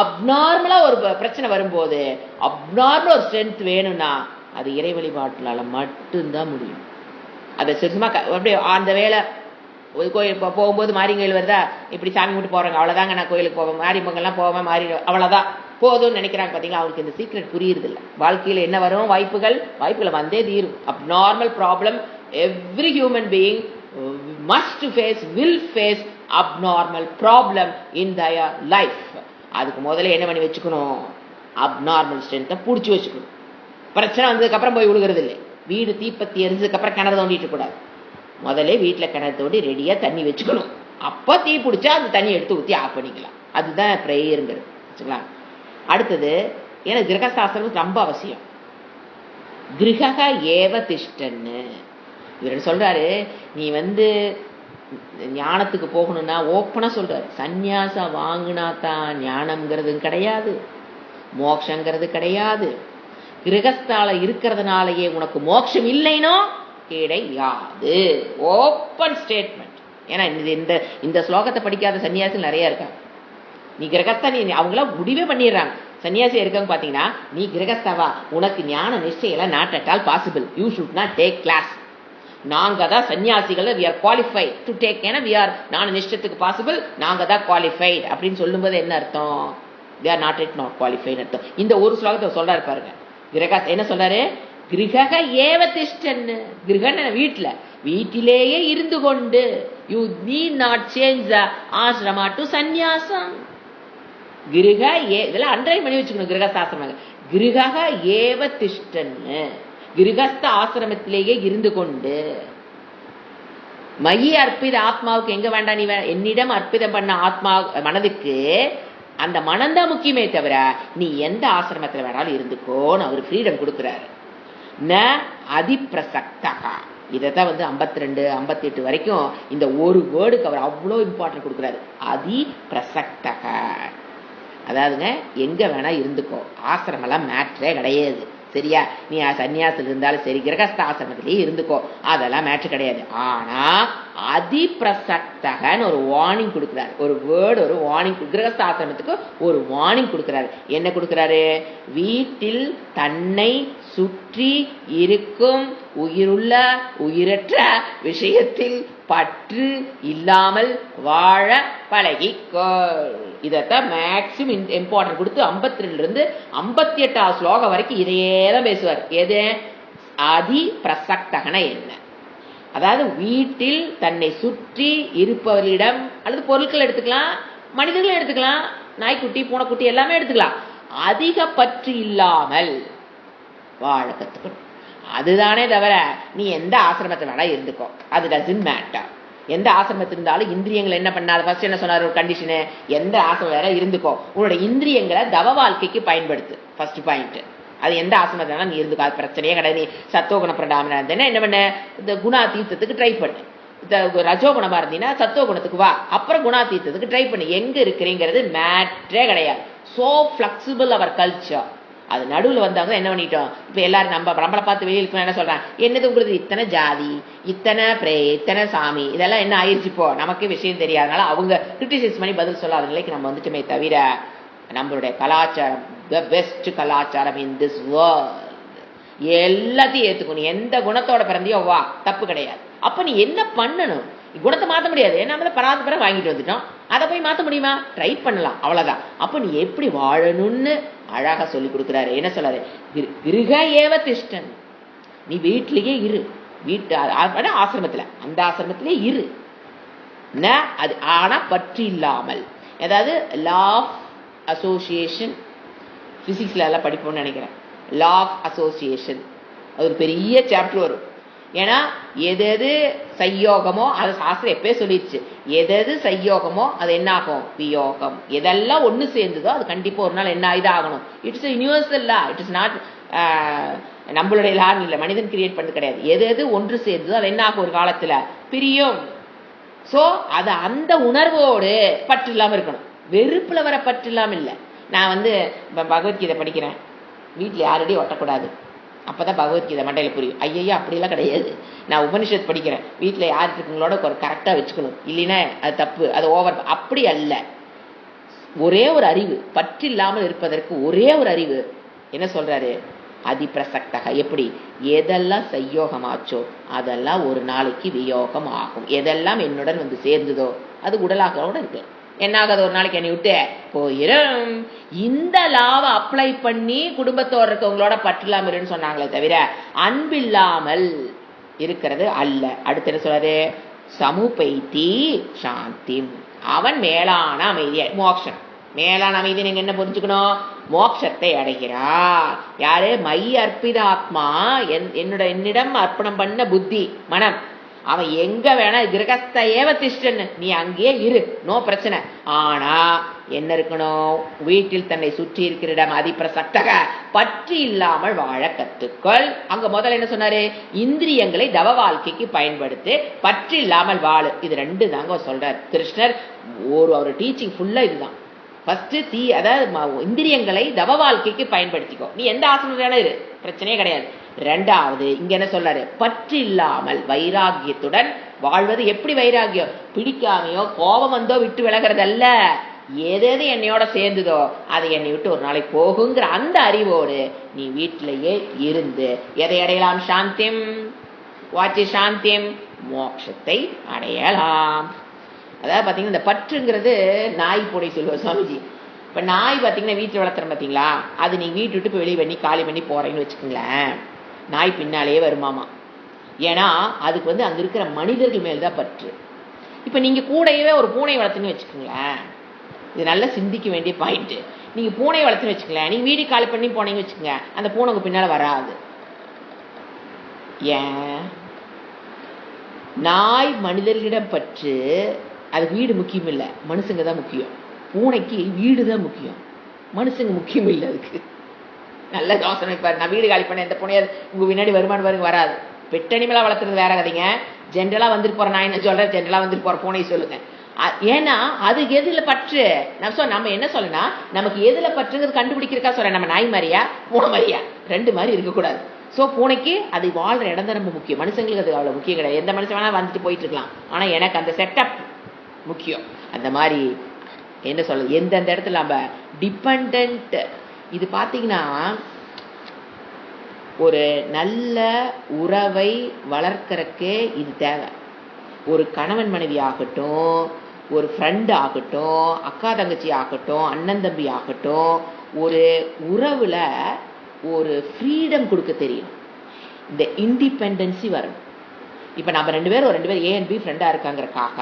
அப்நார்மலா ஒரு பிரச்சனை வரும்போது அப்நார்மல் ஒரு ஸ்ட்ரென்த் வேணும்னா அது இறை வழிபாட்டுனால மட்டும்தான் முடியும். அதை சும்மா அப்படியே அந்த வேலை கோயில் போகும்போது மாரிங்கோயில் வருதா, இப்படி சாமி கும்பிட்டு போறாங்க, அவ்வளவுதாங்க நான் கோயிலுக்கு போவேன், மாரி பொங்கல்லாம் போவேன், மாறி அவ்வளவுதான் போதும்னு நினைக்கிறாங்க பாத்தீங்களா? அவங்களுக்கு இந்த சீக்ரெட் புரியுறது இல்லை. வாழ்க்கையில என்ன வரும்? வாய்ப்புகள் வந்தே தீரும். Abnormal problem every human being must face, will face abnormal problem in their life. அதுக்கு முதல்ல என்ன பண்ணி வச்சுக்கணும்? அப்நார்மல் ஸ்ட்ரென்த்தை பிடிச்சி வச்சுக்கணும். பிரச்சனை வந்ததுக்கு அப்புறம் போய் விழுகிறது இல்லை. வீடு தீப்பத்தி எரிஞ்சதுக்கு அப்புறம் கிணறு தோண்டிட்டு கூடாது. முதல்ல வீட்டுல கிணறு தோண்டி ரெடியா தண்ணி வச்சுக்கணும். அப்ப தீ பிடிச்சா அந்த தண்ணி எடுத்து ஊத்தி ஆஃப் பண்ணிக்கலாம். அதுதான் பிரேயருங்கிறது. வச்சுங்களா? அடுத்தது எனக்கு கிரகசாஸ்திரம் ரொம்ப அவசியம். கிரக ஏவ திஷ்டன்னு இவர் சொல்றாரு. நீ ஞானத்துக்கு போகணும்னா ஓப்பனா சொல்றாரு, சந்நியாசம் வாங்கினா தான் ஞானம்ங்கிறது கிடையாது, மோட்சங்கிறது கிடையாது. கிரகஸ்தால இருக்கிறதுனாலயே உனக்கு மோட்சம் இல்லைனோ கிடையாது. Open statement. ஏன்னா இந்த ஸ்லோகத்தை படிக்காத சன்னியாசிகள் நிறைய இருக்காங்க. நீ கிரகஸ்தா, அவங்களாம் முடிவே பண்ணிடுறாங்க. சன்னியாசி இருக்காங்க பாத்தீங்கன்னா, நீ கிரகஸ்தாவா, உனக்கு ஞான நிச்சயம் not at all possible, you should not take class. நாங்க தான் சன்னியாசிகள், we are qualified to take. ஏன்னா we are ஞான நிச்சயத்துக்கு பாசிபிள், நாங்க தான் குவாலிஃபைட் அப்படின்னு சொல்லும்போது என்ன அர்த்தம்? they are not yet not qualified அர்த்தம். இந்த ஒரு ஸ்லோகத்தை சொல்றாரு பாருங்க. என்ன சொல்றாரு? கிரக ஏவ திஷ்டன்னு. கிரகன் வீட்டிலேயே இருந்து கொண்டு, you need not change the Ashrama to சந்நியாசம். கிரக இதெல்லாம் அண்டர்லைன் பண்ணி வச்சுக்கணும். கிரகசாஸ்திரம் கிரக ஏவ திஷ்டன்னு, கிரகஸ்த ஆசிரமத்திலேயே இருந்து கொண்டு. மயி அர்ப்பித ஆத்மாவுக்கு எங்க வேண்டாம்? நீ என்னிடம் அர்ப்பிதம் பண்ண ஆத்மா மனதுக்கு அந்த மனம்தான் முக்கியமே தவிர நீ எந்த ஆசிரமத்தில் வேணாலும் இருந்துக்கோன்னு அவர் ஃப்ரீடம் கொடுக்கிறாரு. ந அதிப்பிரசக்தகா. இதைத்தான் 52, 58 வரைக்கும் இந்த ஒரு வேர்டுக்கு அவர் அவ்வளோ இம்பார்ட்டன்ட் கொடுக்குறாரு. அதி பிரசக்தக. அதாவதுங்க எங்க வேணா இருந்துக்கோ, ஆசிரமெல்லாம் மேட்ரே கிடையாது. சரியா? நீ சன்னியாசத்தில் இருந்தாலும் சரி, கிரகஸ்த ஆசிரமத்திலேயே இருந்துக்கோ, அதெல்லாம் மேட்ரு கிடையாது. ஆனா அதிப்பிரசக்தகன்னு ஒரு வார்னிங் கொடுக்கிறாரு. ஒரு வேர்டு, ஒரு வார்னிங். கிரகஸ்த ஆசிரமத்துக்கு ஒரு வார்னிங் கொடுக்கிறாரு. என்ன கொடுக்கிறாரு? வீட்டில் தன்னை சுற்றி இருக்கும் உயிருள்ள உயிரற்ற விஷயத்தில் பற்று இல்லாமல் வாழ பழகிக்கொள். இதத்தான் மேக்சிமம் இம்பார்ட்டன்ட் கொடுத்து 52 இருந்து 58 ஸ்லோகம் வரைக்கும் இதையே தான் பேசுவார். எது? அதி பிரசக்தகன என்ன? அதாவது வீட்டில் தன்னை சுற்றி இருப்பவர்களிடம் அல்லது பொருட்கள் எடுத்துக்கலாம், மனிதர்களும் எடுத்துக்கலாம், நாய்க்குட்டி பூனைக்குட்டி எல்லாமே எடுத்துக்கலாம், அதிக பற்று இல்லாமல் வாழ கத்துக்கணும். அதுதானே தவிர நீ எந்த ஆசிரமத்தை வேணா இருந்துக்கோ, அது டசன்ட் மேட்டர். எந்த ஆசிரமத்தில் இருந்தாலும் இந்திரியங்களை என்ன பண்ணாது, ஃபர்ஸ்ட் என்ன சொன்னார் ஒரு கண்டிஷனு, எந்த ஆசிரமம் வேற இருந்துக்கோ, உன்னோட இந்திரியங்களை தவ வாழ்க்கைக்கு பயன்படுத்து. First point. அது எந்த ஆசிரமத்தினாலும் நீ இருந்துக்கோ, அது பிரச்சனையே கிடையாது. நீ சத்துவகுண பிரடாமனா இருந்தேன்னா என்ன பண்ண, இந்த குணாதீத்தத்துக்கு ட்ரை பண்ணு. ரஜோகுணமா இருந்தீங்கன்னா சத்துவ குணத்துக்கு வா, அப்புறம் குணாதீத்தத்துக்கு ட்ரை பண்ணு. எங்க இருக்கிறீங்கிறது மேட்ரே கிடையாது. So flexible our culture. அது நடுவில் வந்தாங்க என்ன பண்ணிட்டோம், இப்போ எல்லாரும் நம்மளை பார்த்து வெளியில் என்ன சொல்றாங்க, என்னது உங்களுக்கு இத்தனை ஜாதி, இத்தனை பிரே, இத்தனை சாமி, இதெல்லாம் என்ன ஆயிடுச்சு இப்போ நமக்கு விஷயம் தெரியாதனால அவங்க கிரிட்டிசைஸ் பண்ணி பதில் சொல்லாத நிலைக்கு நம்ம வந்துட்டுமே தவிர நம்மளுடைய கலாச்சாரம் த பெஸ்ட் கலாச்சாரம் இன் திஸ் வேர்ல்ட். எல்லாத்தையும் ஏற்றுக்கணும். எந்த குணத்தோட பிறந்தியோ வா, தப்பு கிடையாது. அப்ப நீ என்ன பண்ணணும், குணத்தை மாற்ற முடியாது, நம்ம பராதுபரம் வாங்கிட்டு வந்துட்டோம், அதை போய் மாற்ற முடியுமா, ட்ரை பண்ணலாம், அவ்வளவுதான். அப்ப நீ எப்படி வாழணும்னு அழகா சொல்லி கொடுக்குறாரு. என்ன சொல்றாரு, கிருக ஏவ திஷ்டன், நீ வீட்டிலேயே இரு, வீட்டு ஆசிரமத்துல அந்த ஆசிரமத்திலே இரு, அது ஆனா பற்று இல்லாமல். அதாவது லா ஆஃப் அசோசியேஷன், பிசிக்ஸ்ல எல்லாம் படிப்போம்னு நினைக்கிறேன். லா ஆஃப் அசோசியேஷன் அது ஒரு பெரிய சாப்டர் வரும். ஏன்னா எது எது சையோகமோ அது சாஸ்திரம் எப்பயே சொல்லிடுச்சு, எது எது சையோகமோ அது என்ன ஆகும், வியோகம். எதெல்லாம் ஒன்று சேர்ந்ததோ அது கண்டிப்பா ஒரு நாள் என்ன ஆகணும். It's universal law, it is not நம்மளுடைய லா இல்லை, மனிதன் கிரியேட் பண்ணது கிடையாது. எது எது ஒன்று சேர்ந்ததோ அது என்ன ஆகும், ஒரு காலத்துல பிரியும். சோ அது அந்த உணர்வோடு பற்று இல்லாம இருக்கணும், வெறுப்புல வர பற்று இல்லாம இல்லை. நான் பகவத்கீதை படிக்கிறேன், வீட்டில் யாரடியும் ஒட்டக்கூடாது, அப்பதான் பகவத்கீதை மண்டையில புரியும். ஐயா அப்படிலாம் கிடையாது. நான் உபனிஷத் படிக்கிறேன், வீட்டில் யார் இருக்குங்களோட ஒரு கரெக்டா வச்சுக்கணும், இல்லைன்னா அது தப்பு, அது ஓவர். அப்படி அல்ல. ஒரே ஒரு அறிவு, பற்று இல்லாமல் இருப்பதற்கு ஒரே ஒரு அறிவு. என்ன சொல்றாரு, அதிபிரசக்தக. எப்படி, எதெல்லாம் சையோகமாச்சோ அதெல்லாம் ஒரு நாளைக்கு வியோகம் ஆகும். எதெல்லாம் என்னுடன் சேர்ந்ததோ அது உடலாக இருக்கு, என்னாகாது ஒரு நாளைக்கு என்னை விட்டு போயிரும். இந்த லாவை அப்ளை பண்ணி குடும்பத்தோடு இருக்கவங்களோட பற்றலாம இருன்னு சொன்னாங்களே தவிர அன்பில்லாமல் இருக்கிறது அல்ல. அடுத்து என்ன சொல்றாரு, சமுபைத்தி சாந்தி, அவன் மேலான அமைதியை, மோட்சம். மேலான அமைதி நீங்க என்ன புரிஞ்சுக்கணும், மோட்சத்தை அடைகிறார். யாரு, மை அர்ப்பித ஆத்மா, என்னிடம் அர்ப்பணம் பண்ண புத்தி மனம், அவன் எங்க வேணா கிரகஸ்த ஏவ திஷ்டன், நீ அங்கேயே இரு, நோ பிரச்சனை. ஆனா என்ன இருக்கணும், வீட்டில் தன்னை சுற்றி இருக்கிற இடம் அதிபிரசக்தக, பற்று இல்லாமல் வாழ கத்துக்கள். அங்க முதல்ல என்ன சொன்னாரு, இந்திரியங்களை தவ வாழ்க்கைக்கு பயன்படுத்தி பற்று இல்லாமல் வாழு. இது ரெண்டு தாங்க சொல்றார் கிருஷ்ணர். ஒரு டீச்சிங் ஃபுல்லா இதுதான். ஃபர்ஸ்ட் அதாவது இந்திரியங்களை தவ வாழ்க்கைக்கு பயன்படுத்திக்கோ, நீ எந்த ஆசனம் வேணா இரு, பிரச்சனையே கிடையாது. ரெண்டாவது இங்க என்ன சொல்றாரு, பற்று இல்லாமல் வைராகியத்துடன் வாழ்வது. எப்படி வைராகியம், பிடிக்காமையோ கோபம் வந்தோ விட்டு விலகிறதல்ல, எது என்னையோட சேர்ந்ததோ அதை என்னை விட்டு ஒரு நாளைக்கு போகுங்கிற அந்த அறிவோடு நீ வீட்டிலேயே இருந்து எதை அடையலாம், சாந்தியம். வாட்சி சாந்தியம், மோட்சத்தை அடையலாம். அதாவது பாத்தீங்கன்னா இந்த பற்றுங்கிறது நாய் போடை சொல்லுவார் சுவாமிஜி. இப்ப நாய் பாத்தீங்கன்னா வீட்டுல வளர்த்துறோம் பாத்தீங்களா, அது நீ வீட்டு விட்டு போய் வெளியே பண்ணி காலி பண்ணி போறேன்னு வச்சுக்கோங்களேன், நாய் பின்னாலேயே வருமாமா. ஏன்னா அதுக்கு அங்க இருக்கிற மனிதர்கள் மேல்தான் பற்று. இப்ப நீங்க கூடவே ஒரு பூனை வளர்த்துன்னு வச்சுக்கோங்களேன், இது நல்லா சிந்திக்க வேண்டிய பாயிண்ட். நீங்க பூனை வளர்த்துன்னு வச்சுக்கல, நீங்க வீடு காலி பண்ணி போனீங்கன்னு வச்சுக்கோங்க, அந்த பூனை உங்க பின்னால வராது. ஏன், நாய் மனிதர்களிடம் பற்று, அது வீடு முக்கியம் இல்லை, மனுஷங்க தான் முக்கியம். பூனைக்கு வீடு தான் முக்கியம், மனுஷங்க முக்கியம் இல்லை. அதுக்கு நல்ல யோசனை பாரு. நான் வீடு காலி பண்ண எந்த பூனையாவது உங்க பின்னாடி வருமானம் பாருங்க, வராது. பெட்டனிமலா வளர்த்துறது வேற கதைங்க. ஜென்ரலா வந்துட்டு போற நான் என்ன சொல்றேன், ஜென்ரலா வந்துட்டு போற பூனை சொல்லுங்க. ஏன்னா அது எதுல பற்று, நம்ம என்ன சொல்லனா, நமக்கு எதுல பற்றுங்கிறது கண்டுபிடிக்கிறக்கா சொல்றேன். நம்ம நாய் மாதிரியா பூனை மாதிரியா, ரெண்டு மாதிரி இருக்கக்கூடாது. சோ பூனைக்கு அது வாழ்ற இடம் தான் ரொம்ப முக்கியம், மனுஷங்களுக்கு அது அவ்வளவு முக்கியம் கிடையாது. எந்த மனுஷன் வேணா வந்துட்டு போயிட்டு இருக்கலாம், ஆனா எனக்கு அந்த செட்டப் முக்கியம். அந்த மாதிரி என்ன சொல்றது, எந்தெந்த இடத்துல நம்ம டிபெண்ட். இது பாத்தீங்கன்னா ஒரு நல்ல உறவை வளர்க்கறக்கே இது தேவை. ஒரு கணவன் மனைவி ஆகட்டும், ஒரு ஃப்ரெண்ட் ஆகட்டும், அக்கா தங்கச்சி ஆகட்டும், அண்ணன் தம்பி ஆகட்டும், ஒரு உறவுல ஒரு ஃப்ரீடம் கொடுக்க தெரியும். இந்த இண்டிபெண்டன்சி வரணும். இப்போ நம்ம ரெண்டு பேர் ஏ அண்ட் பி ஃப்ரெண்டாக இருக்காங்கிறக்காக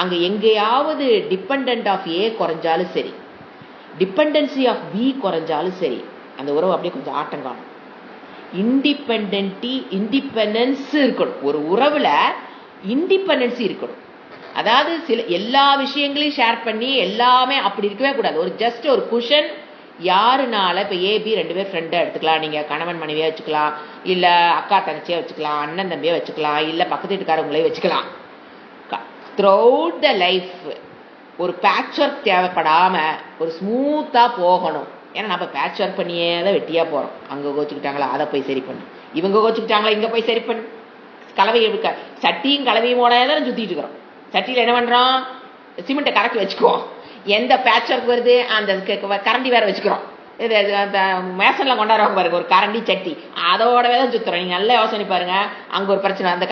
அங்கே எங்கேயாவது டிபெண்ட் ஆஃப் ஏ குறைஞ்சாலும் சரி, டிபெண்டன்சி ஆஃப் பி குறைஞ்சாலும் சரி, அந்த உறவு அப்படியே கொஞ்சம் ஆட்டம் காணும். இண்டிபெண்டன்ஸ் இருக்கணும். ஒரு உறவுல இண்டிபெண்டன்சி இருக்கணும். அதாவது எல்லா விஷயங்களையும் ஷேர் பண்ணி எல்லாமே அப்படி இருக்கவே கூடாது. ஒரு ஜஸ்ட் ஒரு குஷன் யாருனால, இப்போ ஏபி ரெண்டு பேர் ஃப்ரெண்டாக எடுத்துக்கலாம், நீங்கள் கணவன் மனைவியாக வச்சுக்கலாம், இல்லை அக்கா தங்கச்சியாக வச்சுக்கலாம், அண்ணன் தம்பியாக வச்சுக்கலாம், இல்லை பக்கத்து வீட்டுக்காரவங்களே வச்சுக்கலாம். த்ரூஅவுட் த லைஃப் ஒரு பேட்ச் ஒர்க் தேவைப்படாமல் ஒரு ஸ்மூத்தாக போகணும். ஏன்னா நம்ம பேட்ச் ஒர்க் பண்ணியே தான் வெட்டியாக போகிறோம். அங்கே கோச்சுக்கிட்டாங்களா அதை போய் சரி பண்ணு, இவங்க கோச்சுக்கிட்டாங்களா இங்கே போய் சரி பண்ணு. கலவை சட்டியும் கலவையுமோட தான் சுற்றிட்டு இருக்கிறோம். சட்டியில் என்ன பண்ணுறோம், சிமெண்ட்டை கலக்கி வச்சுக்குவோம். எந்த பேட்ச் ஒர்க் வருது அந்த கரண்டி வேற வச்சுக்கிறோம். இது மேசன்ல கொண்டாடுவாங்க பாருங்க, ஒரு கரண்டி சட்டி, அதோடவே தான் சுத்துறோம். நீங்க நல்லா யோசனை பாருங்க. அங்க ஒரு பிரச்சனை, அந்த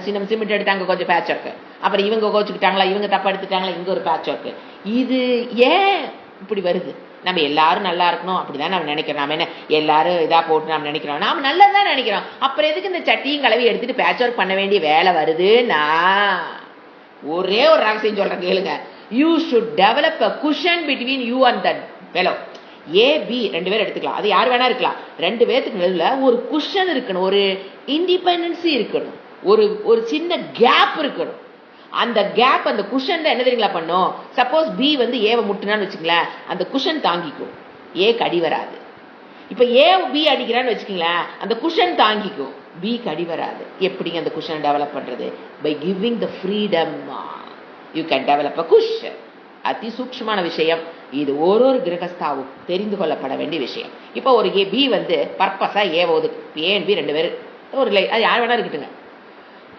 சிமெண்ட் எடுத்து அங்க கொஞ்சம் பேட்ச் ஒர்க், அப்புறம் இவங்க கோச்சுக்கிட்டாங்களா, இவங்க தப்பா எடுத்துட்டாங்களா, இங்க ஒரு பேட்ச் ஒர்க். இது ஏன் இப்படி வருது? நம்ம எல்லாரும் நல்லா இருக்கணும் அப்படிதான் நம்ம நினைக்கிறோம். நாம என்ன எல்லாரும் இதா போட்டு நம்ம நினைக்கிறோம், நாம நல்லதான் நினைக்கிறோம். அப்புறம் எதுக்கு இந்த சட்டியும் கலவி எடுத்துட்டு பேட்ச் ஒர்க் பண்ண வேண்டிய வேலை வருதுன்னா, ஒரே ஒரு ரகசியம் சொல்றேன் கேளுங்க. You should develop a cushion between you and that fellow. A, B ரெண்டு பேர் எடுத்துக்கலாம், அது யார் வேணா இருக்கலாம். ரெண்டு பேருக்கு நடுவில் ஒரு குஷன் இருக்கணும், ஒரு இண்டிபெண்டன்சி இருக்கணும், ஒரு சின்ன கேப் இருக்கணும். அந்த கேப், அந்த குஷன் என்ன தெரியுங்களா பண்ணும்? சப்போஸ் பி வந்து ஏவை முட்டுனான்னு வச்சுங்களேன், அந்த குஷன் தாங்கிக்கும், ஏக்கு அடி வராது. இப்போ ஏ பி அடிக்கிறான்னு வச்சுக்கீங்களேன், அந்த குஷன் தாங்கிக்கும், பிக்கு அடி வராது. எப்படிங்க அந்த குஷன் டெவலப் பண்றது? By giving the freedom you can develop a cushion. அதி சூக்ஷ்மமான விஷயம் இது. ஒரு கிரகஸ்தாவும் தெரிந்து கொள்ளப்பட வேண்டிய விஷயம். இப்போ ஒரு பி வந்து பர்பஸா ஏ ஒதுக்கு, ஏ அண்ட் பி ரெண்டு பேர் ஒரு அது யார் வேணா இருக்கட்டுங்க.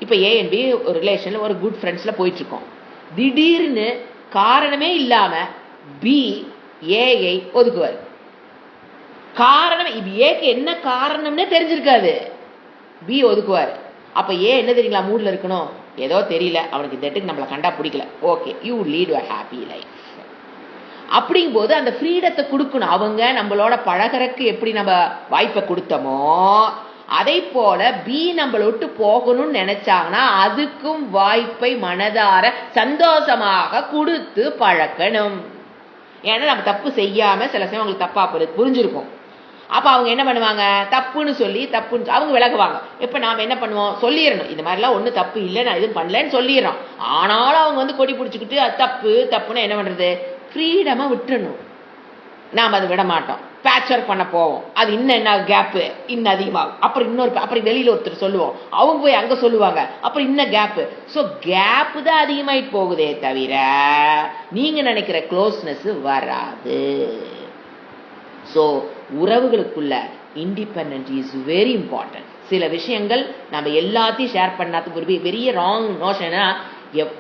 இப்போ ஏ அண்ட் பி ஒரு ரிலேஷன்ல ஒரு குட் ஃப்ரெண்ட்ஸ்ல போயிட்டு இருக்கோம். திடீர்னு காரணமே இல்லாம பி ஏஐ ஒதுக்குவார். காரணம் ஏக்கு என்ன காரணம்னே தெரிஞ்சிருக்காது, பி ஒதுக்குவார். அப்ப ஏ என்ன தெரியுங்களா மூட்ல இருக்கணும், ஏதோ தெரியல அவனுக்கு இந்த இடத்துக்கு நம்மளை கண்டா பிடிக்கல, okay you lead your happy life. அப்படிங்கும் போது அந்த ஃப்ரீடத்தை கொடுக்கணும். அவங்க நம்மளோட பழகிறதுக்கு எப்படி நம்ம வாய்ப்பை கொடுத்தோமோ அதை போல பி நம்மளை விட்டு போகணும்னு நினைச்சாங்கன்னா அதுக்கும் வாய்ப்பை மனதார சந்தோஷமாக கொடுத்து பழக்கணும். ஏன்னா நம்ம தப்பு செய்யாம சில சமயம் அவங்களுக்கு தப்பா புரிஞ்சிருக்கும். அப்ப அவங்க என்ன பண்ணுவாங்க, தப்புன்னு சொல்லி தப்புன்னு அவங்க விலகுவாங்க. இப்ப நாம என்ன பண்ணுவோம், சொல்லிடணும் இந்த மாதிரிலாம் ஒன்றும் தப்பு இல்லை, நான் எதுவும் பண்ணலன்னு சொல்லிடுறோம். ஆனாலும் அவங்க வந்து கொடி பிடிச்சிக்கிட்டு அது தப்பு தப்புன்னு என்ன பண்றது, ஃப்ரீடமா விட்டுறணும். நாம் அதை விட மாட்டோம், பேட்ச் ஒர்க் பண்ண போவோம். அது இன்னும் என்ன கேப்பு இன்னும் அதிகமாகும். அப்புறம் இன்னொரு அப்புறம் வெளியில ஒருத்தர் சொல்லுவோம், அவங்க போய் அங்க சொல்லுவாங்க, அப்புறம் இன்னும் கேப்பு. ஸோ கேப்பு தான் அதிகமாயிட்டு போகுதே தவிர நீங்க நினைக்கிற க்ளோஸ்னஸ் வராது. ஸோ உறவுகளுக்குள்ள இண்டிபெண்டன்ட் இஸ் வெரி இம்பார்ட்டன்ட். சில விஷயங்கள் நம்ம எல்லாத்தையும் ஷேர் பண்ணாதுக்கு ஒரு பெரிய ராங் நோஷன்.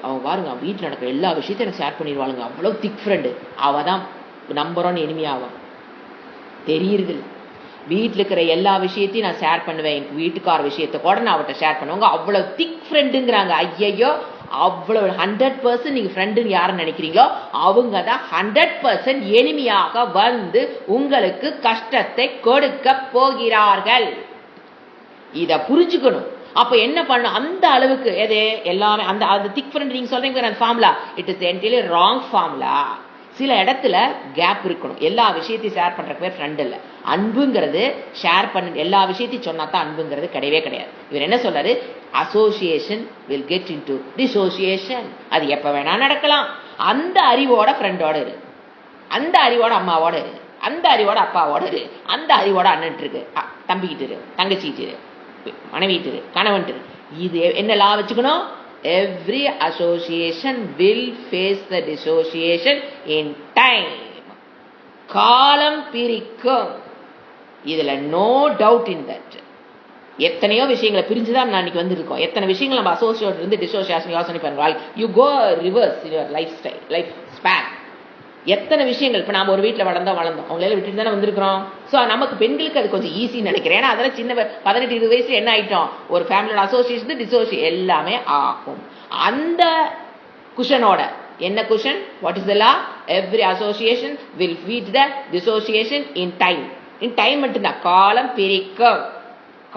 அவன் பாருங்க வீட்டில் நடக்கிற எல்லா விஷயத்தையும் எனக்கு ஷேர் பண்ணிடுவாளுங்க, அவ்வளோ திக் ஃப்ரெண்டு, அவ தான் நம்பர் ஒன் எனிமி ஆவான். தெரியுறது இல்லை. வீட்டில் இருக்கிற எல்லா விஷயத்தையும் நான் ஷேர் பண்ணுவேன், எனக்கு வீட்டுக்கார விஷயத்தை கூட நான் அவட்ட ஷேர் பண்ணுவாங்க, அவ்வளோ திக் ஃப்ரெண்டுங்கிறாங்க. ஐயையோ, அவ்வளவு 100% நீங்க ஃப்ரெண்டுன்னு யாரும் நினைக்கிறீங்களோ அவங்க தான் 100% எனிமியாக வந்து உங்களுக்கு கஷ்டத்தை கொடுக்க போகிறார்கள். இத புரிஞ்சுக்கணும். அப்ப என்ன பண்ணும், அந்த அளவுக்கு எது எல்லாமே அந்த திக் ஃப்ரெண்ட் நீங்க சொல்றீங்க அந்த formula, it is entirely wrong formula. சில இடத்துல கேப் இருக்கணும். எல்லா விஷயத்தையும் ஷேர் பண்ற பேர் ஃப்ரெண்ட் இல்ல. அன்புங்கிறது ஷேர் பண்ண எல்லா விஷயத்தையும் சொன்னா தான் அன்புங்கிறது கிடையவே கிடையாது. இவர் என்ன சொல்றாரு, association will get into dissociation. அது எப்ப வேணா நடக்கலாம். அந்த அறிவோட ஃப்ரெண்டோட இரு, அந்த அறிவோட அம்மாவோட இரு, அந்த அறிவோட அப்பாவோட இரு, அந்த அறிவோட அண்ணன் இருக்கு, தம்பிக்கிட்டு இரு, தங்கச்சிக்கிட்டு இரு, மனைவிட்டு இரு, கணவன் இரு. இது என்ன லா வச்சுக்கணும், every association will face the dissociation in time. காலம் பிரிக்கும், இதுல no doubt in that. எத்தனையோ விஷயங்களை பிரிஞ்சுதான் நான் இன்னைக்கு வந்திருக்கோம். எத்தனை விஷயங்கள் நம்ம அசோசியேட் இருந்து டிசோசியேஷன் யோசனை பண்ணுவாங்க. You go reverse in your lifestyle, lifespan. எத்தனை விஷயங்கள் இப்ப நாம ஒரு வீட்டில் வளர்ந்தோம், அவங்களால விட்டுட்டு தானே வந்திருக்கிறோம். ஸோ நமக்கு பெண்களுக்கு அது கொஞ்சம் ஈஸின்னு நினைக்கிறேன். ஏன்னா அதெல்லாம் சின்ன 18-20 வயசுல என்ன ஆயிட்டோம், ஒரு ஃபேமிலியோட அசோசியேஷன் டிசோசியேஷன் எல்லாமே ஆகும். அந்த குஷனோட என்ன cushion, what is the law, every association will feet the dissociation in time. In time மட்டும்தான், காலம் பிரிக்கும்.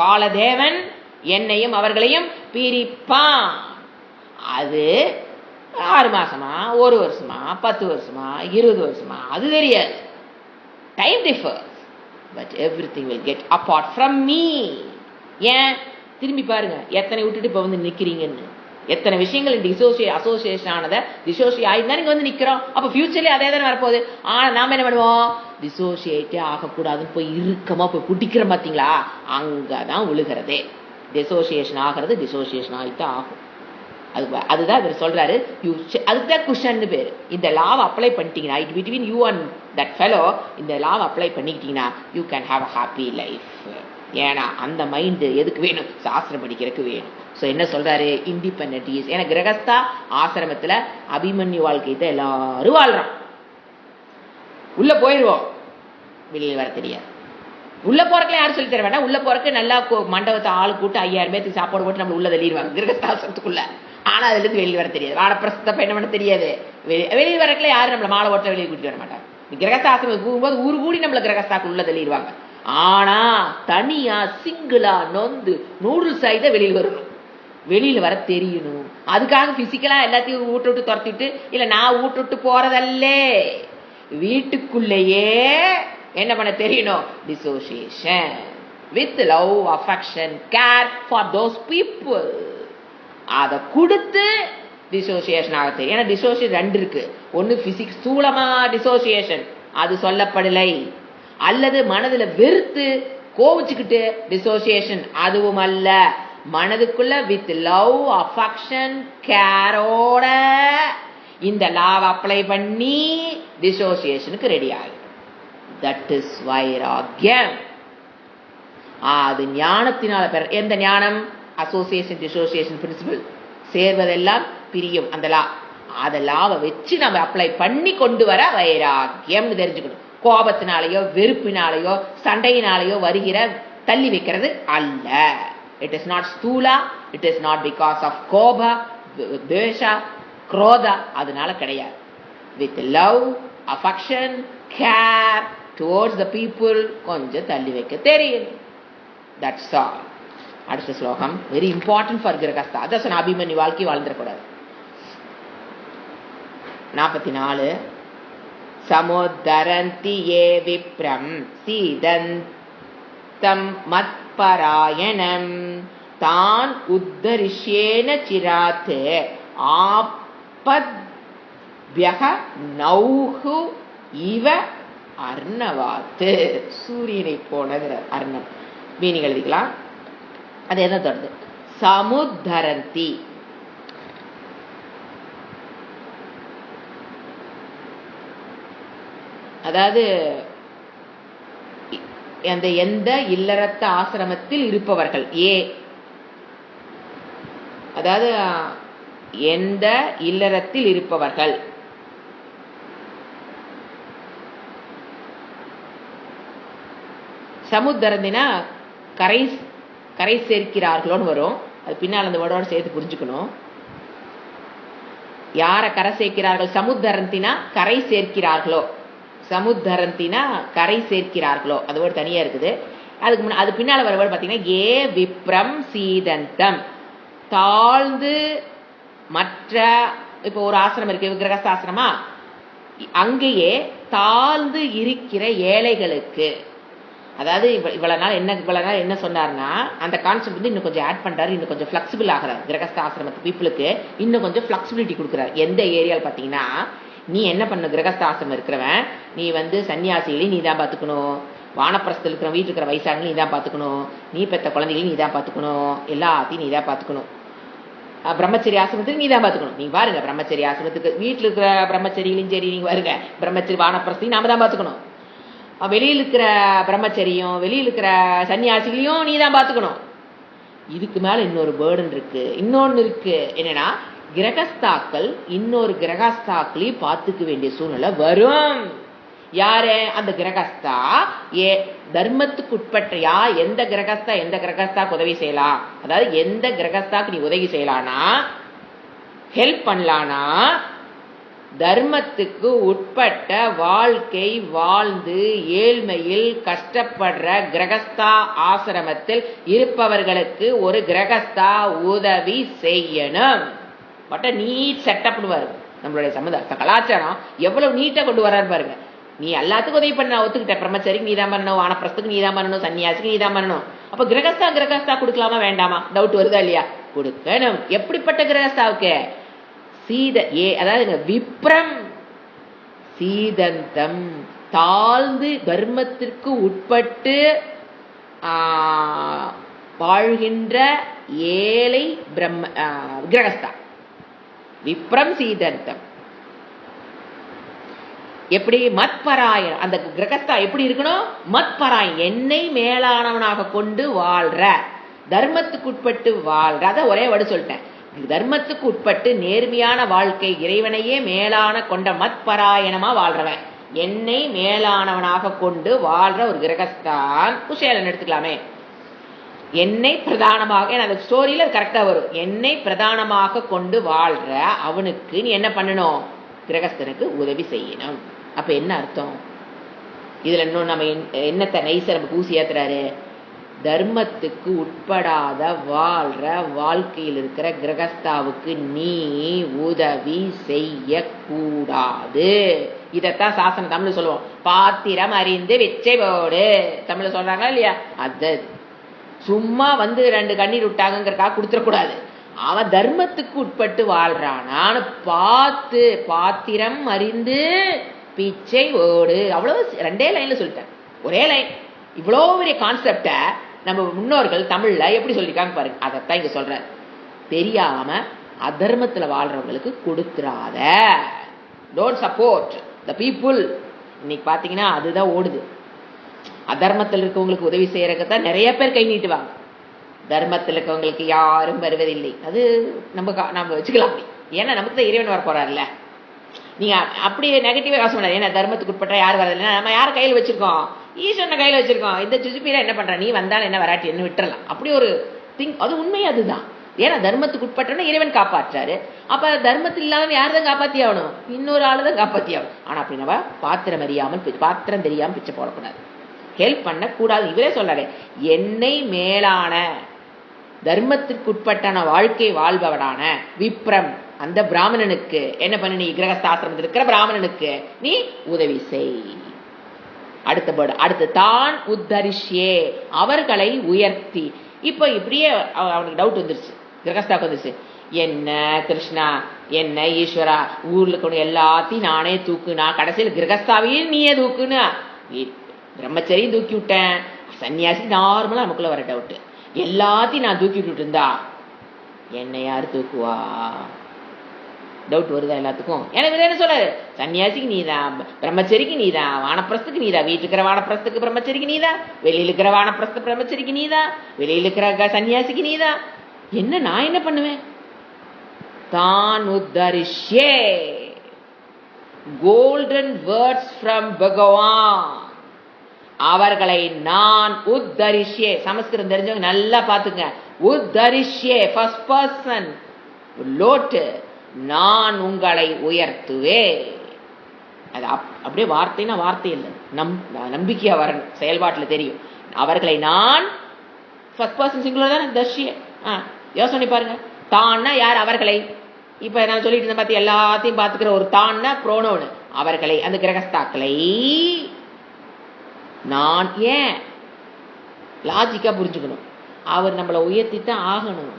காலதேவன் என்னையும் அவர்களையும் பிரிப்பான். அது 6 மாசமா, 1 வருஷமா, 10 வருஷமா, 20 வருஷமா, அது தெரியாது. Time differs, but everything will get apart from me. ஏன் திரும்பி பாருங்க, எத்தனை விட்டுட்டு இப்ப வந்து நிக்கிறீங்கன்னு. எத்தனை விஷயங்கள் அசோசியேஷன் ஆனதை டிசோசியேட் ஆகிட்டு தான் நீங்க வந்து நிக்கிறோம். அப்ப ஃபியூச்சர்லயே அதே தானே வரப்போகுது. ஆனா நாம என்ன பண்ணுவோம், டிசோசியேட்டே ஆகக்கூடாதுன்னு போய் இறுக்கமா போய் குட்டிக்கிறோம். பாத்தீங்களா, அங்கதான் விழுகிறதே. டிசோசியேஷன் ஆகிறது டிசோசியேஷன் ஆகிட்டு ஆகும். அதுதான் இவர் சொல்றாரு. அதுக்குதான் குஷன் பேரு. இந்த லாவை அப்ளை பண்ணிட்டீங்கன்னா, it between you and that fellow, இந்த லாவை அப்ளை பண்ணிக்கிட்டீங்கன்னா you can have a happy life. ஏன்னா அந்த மைண்ட் எதுக்கு வேணும், சாஸ்திரம் படிக்கிறதுக்கு வேணும். ஸோ என்ன சொல்றாரு, இண்டிபெண்டன்ட் இஸ். ஏன்னா கிரகஸ்தா ஆசிரமத்துல அபிமன்யு வாழ்க்கை தான் எல்லாரும் வாழ்றான். உள்ள போயிடுவோம், வெளியில் வர தெரியாது. உள்ள போறதுல யாரும் சொல்லி தர வேண்டாம். உள்ள போறதுக்கு நல்லா மண்டபத்தை ஆளு கூட்டு 5000 பேருக்கு சாப்பாடு போட்டு நம்ம உள்ள தள்ளிடுவாங்க கிரகஸ்தாசிரமத்துக்குள்ள. ஆனா அதுல இருந்து வெளியில் வர தெரியாது. வானப்பிரஸ்தப்ப என்ன பண்ண தெரியாது. வெளியில் வரக்குள்ள யாரும் நம்மள மாலை ஓட்ட வெளியே கூட்டிட்டு வர மாட்டாங்க. கிரகஸ்தாசிரமம் போகும்போது ஊரு கூடி நம்மள கிரகஸ்தாக்கு உள்ள தள்ளிடுவாங்க. ஆனா தனியா சிங்கிளா நொந்து நூடுல்ஸ் ஆகிதான் வெளியில் வரணும். வெளியில வர தெரியணும். அதுக்காக பிசிக்கலா எல்லாத்தையும் ஊட்ட விட்டு துரத்திட்டு, இல்ல நான் ஊட்ட விட்டு போறதல்ல, வீட்டுக்குள்ளேயே என்ன பண்ண தெரியணும், dissociation with love, affection, care for those people. அதை கொடுத்து டிசோசியேஷன் ஆக தெரியும். ஏன்னா டிசோசியேஷன் 2 இருக்கு. ஒன்னு பிசிக்ஸ் ஸ்தூலமா டிசோசியேஷன், அது சொல்லப்படலை. அல்லது மனதுல வெறுத்து கோவிச்சுக்கிட்டு டிசோசியேஷன், அதுவும் அல்ல. மனதுக்குள்ள வித் லவ், அஃபெக்ஷன், கேரோட இந்த லாவ் அப்ளை பண்ணி டிசோசியேஷனுக்கு ரெடி ஆகும். தட் இஸ் வைராக்கியம். அது ஞானத்தினால பெற. எந்த ஞானம்? அசோசியேஷன் டிசோசியேஷன் பிரின்சிபிள், சேர்வதெல்லாம் பிரியும் அந்த லா. அத லாவை வச்சு நம்ம அப்ளை பண்ணி கொண்டு வர வைராக்கியம் தெரிஞ்சுக்கணும். கோபத்தினாலேயோ வெறுப்பினாலேயோ சண்டையினாலேயோ வருகிற தள்ளி வைக்கிறது அல்ல. இட் இஸ் நாட் ஸ்தூலா, it is not because of கோபா, துவேஷா, குரோதா, அதனால கிடையாது. With love, affection, care towards the people கொஞ்சம் தள்ளி வைக்க தெரியும். That's all. அடுத்த ஸ்லோகம் வெரி இம்பார்ட்டன்ட் ஃபார் கிரகஸ்தா. அதான் சொன்ன, அபிமன்யு வாழ்க்கை வாழ்ந்துடக்கூடாது. 44 சமுத்தரந்தி ஏ விப்ரம் சீதந்தம் மத்பராயணம் தான் உத்தரிஷ்யேன சிராத் ஆபத்யஹ நௌஹு இவ அர்ணவாத். சூரியனை போனது அர்ணம். மீனிங் எழுதிக்கலாம். அது என்ன தொடர்ந்து, சமுத்தரந்தி, அதாவது அந்த எந்த இல்லறத்த ஆசிரமத்தில் இருப்பவர்கள், அதாவது எந்த இல்லறத்தில் இருப்பவர்கள், சமுத்தரந்தினா கரை சேர்க்கிறார்களோன்னு வரும். அது பின்னால் அந்த வேர்டோட சேர்த்து புரிஞ்சுக்கணும். யார கரை சேர்க்கிறார்கள்? சமுத்தரந்தினா கரை சேர்க்கிறார்களோ, சமுத்தரந்தினா கரை சேர்க்கிறார்களோ, அது வேர்டு தனியா இருக்குது. அதுக்கு அது பின்னால வர வேர்டு பாத்தீங்கன்னா ஏ விப்ரம் சீதந்தம், தாழ்ந்து. மற்ற இப்போ ஒரு ஆசிரமம் இருக்கு, கிரகஸ்தாசிரமா, அங்கேயே தாழ்ந்து இருக்கிற ஏழைகளுக்கு, அதாவது இவ்வளவு நாள் என்ன சொன்னார்னா, அந்த கான்செப்ட் வந்து இன்னும் கொஞ்சம் ஆட் பண்றாரு, இன்னும் கொஞ்சம் பிளெக்சிபிள் ஆகிறார். கிரகஸ்தாசிரமத்து பீப்புளுக்கு இன்னும் கொஞ்சம் பிளெக்சிபிலிட்டி கொடுக்குறாரு. எந்த ஏரியாவில் பாத்தீங்கன்னா, நீ என்ன பண்ண, கிரகஸ்தாசிரமம் இருக்கிறவன் நீ வந்து சன்னியாசிகளையும் நீ தான் பாத்துக்கணும், வானப்பிரஸ்தல் இருக்கிற வீட்டுல இருக்கிற வயசாகலையும் நீ தான் பாத்துக்கணும், நீ பெற்ற குழந்தைகளையும் நீ தான் பாத்துக்கணும், எல்லாத்தையும் நீ தான் பாத்துக்கணும். பிரம்மச்சரி ஆசிரமத்துக்கு நீ தான் பாத்துக்கணும். நீங்க பாருங்க, பிரம்மச்சரி ஆசிரமத்துக்கு வீட்டுல இருக்கிற பிரம்மச்சரியிலும் சரி, நீங்க பாருங்க பிரம்மச்சரி வானப்பிரஸ்தையும் நாம தான் பாத்துக்கணும். வெளியில் இருக்கிற பிரம்மச்சரியும் வெளியில் இருக்கிற சன்னியாசிகளையும் நீ தான் பாத்துக்கணும். இதுக்கு மேல இன்னொரு பேர்டன் இருக்கு. இன்னொன்னு இருக்கு, என்னன்னா கிரகஸ்தாக்கள் இன்னொரு கிரகஸ்தாக்களையும் பார்த்துக்க வேண்டிய சூழ்நிலை வரும். யாரு? அந்த கிரகஸ்தா தர்மத்துக்கு உட்பட்ட எந்த கிரகஸ்தாக்கு உதவி செய்யலாம், அதாவது எந்த கிரகஸ்தாக்கு நீ உதவி செய்யலானா, ஹெல்ப் பண்ணலானா, தர்மத்துக்கு உட்பட்ட வாழ்க்கை வாழ்ந்து ஏழ்மையில் கஷ்டப்படுற கிரகஸ்தா ஆசிரமத்தில் இருப்பவர்களுக்கு ஒரு கிரகஸ்தா உதவி செய்யணும். பட் நீட் செட்டப் வரும். நம்மளுடைய சமுதாய கலாச்சாரம் எவ்வளவு நீட்டா கொண்டு வர்றாரு பாருங்க. நீ எல்லாத்துக்கும் உதவி பண்ண ஒத்துக்கிட்ட, பிரம்மச்சரிக்கு நீதான் பண்ணணும், வானப்பிரஸ்துக்கு நீதான் பண்ணணும், சன்னியாசிக்கு நீதான் பண்ணணும். அப்ப கிரகஸ்தா கொடுக்கலாமா வேண்டாமா? டவுட் வருதா இல்லையா? கொடுக்கணும். எப்படிப்பட்ட கிரகஸ்தாவுக்கு? அதாவது விப்ரம் சீதந்தம், தாழ்ந்து தர்மத்திற்கு உட்பட்டு வாழ்கின்ற ஏழை கிரகஸ்தா. விப்ரம் சீதந்தம். எப்படி? மத்பராயணம். அந்த கிரகஸ்தா எப்படி இருக்கணும்? மத்பராயணம், என்னை மேலானவனாக கொண்டு வாழ்ற, தர்மத்துக்கு உட்பட்டு வாழ்ற. அத ஒரே வடு சொல்லிட்டேன். தர்மத்துக்கு உட்பட்டு நேர்மையான வாழ்க்கை, இறைவனையே மேலான கொண்ட மத்பராயணமா வாழ்றவன், என்னை மேலானவனாக கொண்டு வாழ்ற ஒரு கிரகஸ்தான். குஷேலன் எடுத்துக்கலாமே. என்னை பிரதானமாக, அந்த ஸ்டோரியில கரெக்டா வரும், என்னை பிரதானமாக கொண்டு வாழ்ற அவனுக்கு நீ என்ன பண்ணணும்? கிரகஸ்தனுக்கு உதவி செய்யணும். அப்ப என்ன அர்த்தம் இதுல? இன்னும் நம்ம என்னத்தை நைச நம்ம பூசி ஏத்துறாரு? தர்மத்துக்கு உட்படாத வாழ்ற வாழ்க்கையில் இருக்கிற கிரகஸ்தாவுக்கு நீ உதவி செய்ய கூடாது. இதத்தான் சாசனம் தமிழ் சொல்லுவோம், பாத்திரம் அறிந்து வெச்சை போடு. தமிழ் சொல்றாங்களா இல்லையா? அது சும்மா வந்து 2 கண்ணீர் விட்டாங்கிறக்காக கொடுத்துடக்கூடாது. அவன் தர்மத்துக்கு உட்பட்டு வாழ்றானான்னு பார்த்து பாத்திரம் அறிந்து பிச்சை ஓடு. அவ்வளவு 2 லைன்ல சொல்லிட்டேன், ஒரே லைன். இவ்வளோ பெரிய கான்செப்ட நம்ம முன்னோர்கள் தமிழ்ல எப்படி சொல்லிருக்காங்க பாருங்க. அதைத்தான் இங்க சொல்ற. தெரியாம அதர்மத்துல வாழ்றவங்களுக்கு கொடுத்துறாத. Don't support the people. இன்னைக்கு பாத்தீங்கன்னா அதுதான் ஓடுது. அதர்மத்தில் இருக்கவங்களுக்கு உதவி செய்யறதுதான் நிறைய பேர் கை நீட்டுவாங்க. தர்மத்தில் இருக்கவங்களுக்கு யாரும் வருவதில்லை. அது நம்ம வச்சுக்கலாம். ஏன்னா நமக்கு தான் இறைவன் வர போறாருல்ல. நீங்க அப்படியே நெகட்டிவா யோசனை பண்ணாது. ஏன்னா தர்மத்துக்கு உட்பட்ட யாரும் வரதில்லை. நம்ம யார் கையில் வச்சிருக்கோம்? ஈஸ்வரன் கையில வச்சிருக்கோம். இந்த சுஜிப்பீரா என்ன பண்ற? நீ வந்தாலும் என்ன வராட்டி என்ன விட்டுறலாம். அப்படி ஒரு திங். அது உண்மை. அதுதான். ஏன்னா தர்மத்துக்கு உட்பட்டோன்னா இறைவன் காப்பாற்றாரு. அப்ப தர்மத்தில் இல்லாம யார்தான் காப்பாத்தி ஆகணும்? இன்னொரு ஆளுதான் காப்பாத்தி ஆகணும். ஆனா அப்படி நம்ம பாத்திரம் தெரியாம பிச்சை போடக்கூடாது, ஹெல்ப் பண்ண கூடாது. இவரே சொல்றாரு, என்னை மேலான தர்மத்திற்கு உட்பட்டான வாழ்க்கை வாழ்பவனான விப்ரம் அந்த பிராமணனுக்கு என்ன பண்ண? நீ கிரகஸ்தாசிரமத்தில் இருக்கிற பிராமணனுக்கு நீ உதவி செய். அடுத்து தான் உத்தரிஷ்யே, அவர்களை உயர்த்தி. இப்ப இப்படியே அவனுக்கு டவுட் வந்துருச்சு, கிரகஸ்தாக்கு வந்துருச்சு. என்ன கிருஷ்ணா, என்ன ஈஸ்வரா, ஊர்ல இருக்கணும் எல்லாத்தையும் நானே தூக்குனா, கடைசியில் கிரகஸ்தாவையும் நீயே தூக்குனா, பிரம்மச்சரியும் தூக்கி விட்டேன், சன்னியாசி நார்மலா நமக்குள்ள வர டவுட். எல்லாத்தையும் நான் தூக்கி விட்டுட்டு இருந்தா என்ன யாரு தூக்குவா? டவுட் வருதா எல்லாத்துக்கும்? எனக்கு என்ன சொல்றாரு? சன்னியாசிக்கு நீதான், பிரம்மச்சரிக்கு நீதான், வானப்பிரஸ்துக்கு நீதான், வீட்டுல இருக்கிற வானப்பிரஸ்துக்கு பிரம்மச்சரிக்கு நீதான், வெளியில இருக்கிற வானப்பிரஸ்து பிரம்மச்சரிக்கு நீதான், வெளியில இருக்கிற சன்னியாசிக்கு நீதான். என்ன நான் என்ன பண்ணுவேன்? தான் உத்தரிஷ்யே. கோல்டன் வேர்ட்ஸ் ஃப்ரம் பகவான். அவர்களை நான் உத்தரிஷ்யே. சமஸ்கிருதம் தெரிஞ்சவங்க நல்லா பாத்துங்க. உத்தரிஷ்யே ஃபர்ஸ்ட் பர்சன் லோட்டு, நான் உங்களை உயர்த்துவே. அது அப்படியே வார்த்தைனா வார்த்தை இல்லை, நம்பிக்கையா வரணும், செயல்பாட்டுல தெரியும். அவர்களை நான் ஃபர்ஸ்ட் பர்சன் சிங்குலர் தான் தர்ஷியே. யோசனை பாருங்க. தான்னா யார்? அவர்களை. இப்ப நான் சொல்லிட்டு இருந்தேன் பார்த்து, எல்லாத்தையும் பாத்துக்கிற ஒரு தான்னா புரோனோனு. அவர்களை, அந்த கிரகஸ்தாக்களை நான். ஏன்? லாஜிக்கா புரிஞ்சுக்கணும். அவர் நம்மளை உயர்த்தித்தான் ஆகணும்,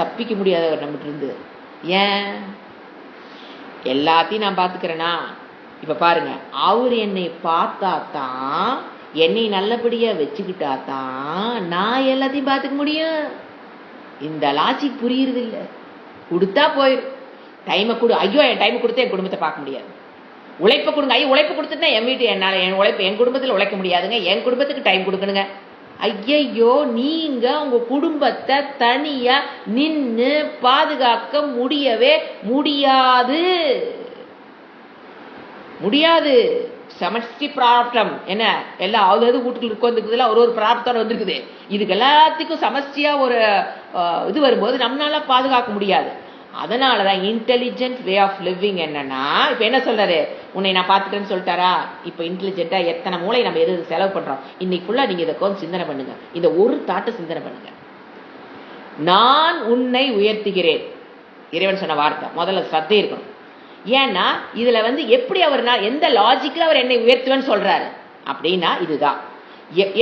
தப்பிக்க முடியாதவர் நம்மகிட்ட இருந்து. ஏன்? எல்லாத்தையும் நான் பாத்துக்கிறேனா? இப்ப பாருங்க, அவர் என்னை பார்த்தா தான், என்னை நல்லபடியா வச்சுக்கிட்டா தான் நான் எல்லாத்தையும் பாத்துக்க முடியும். இந்த லாஜிக் புரியுறது இல்ல. கொடுத்தா போயிடும். டைமை கொடு. ஐயோ, என் டைம் கொடுத்தா என் குடும்பத்தை பார்க்க முடியாது. உழைப்பு கொடுங்க. ஐயோ, உழைப்பு கொடுத்துட்டா என் வீட்டு என்னால என் உழைப்பு என் குடும்பத்தில் உழைக்க முடியாதுங்க. என் குடும்பத்துக்கு டைம் கொடுக்கணுங்க. ஐயையோ, நீங்க உங்க குடும்பத்தை தனியா நின்னு பாதுகாக்க முடியவே முடியாது. சமஷ்டி பிராப்தம் என்ன? எல்லாம் அதாவது வீட்டுக்குள்ள உட்காந்துக்குதுல ஒரு பிராப்தம் வந்திருக்குது. இதுக்கு எல்லாத்துக்கும் சமஷ்டியா ஒரு இது வரும்போது நம்மளால பாதுகாக்க முடியாது. அதனாலதான் இன்டெலிஜென்ட் வே ஆஃப் லிவிங் என்னன்னா, இப்ப என்ன சொல்றாரு, உன்னை நான் பாத்துக்கிறேன்னு சொல்லிட்டாரா, இப்ப இன்டெலிஜென்ட்டா எத்தனை மூளை நம்ம எது செலவு பண்றோம். இன்னைக்கு ஃபுல்லா நீங்க இதை சிந்தனை பண்ணுங்க, இந்த ஒரு தாட்டை சிந்தனை பண்ணுங்க. நான் உன்னை உயர்த்துகிறேன், இறைவன் சொன்ன வார்த்தை. முதல்ல சத்தை இருக்கணும். ஏன்னா இதுல எப்படி அவர் எந்த லாஜிக்ல அவர் என்னை உயர்த்துவேன்னு சொல்றாரு அப்படின்னா இதுதான்.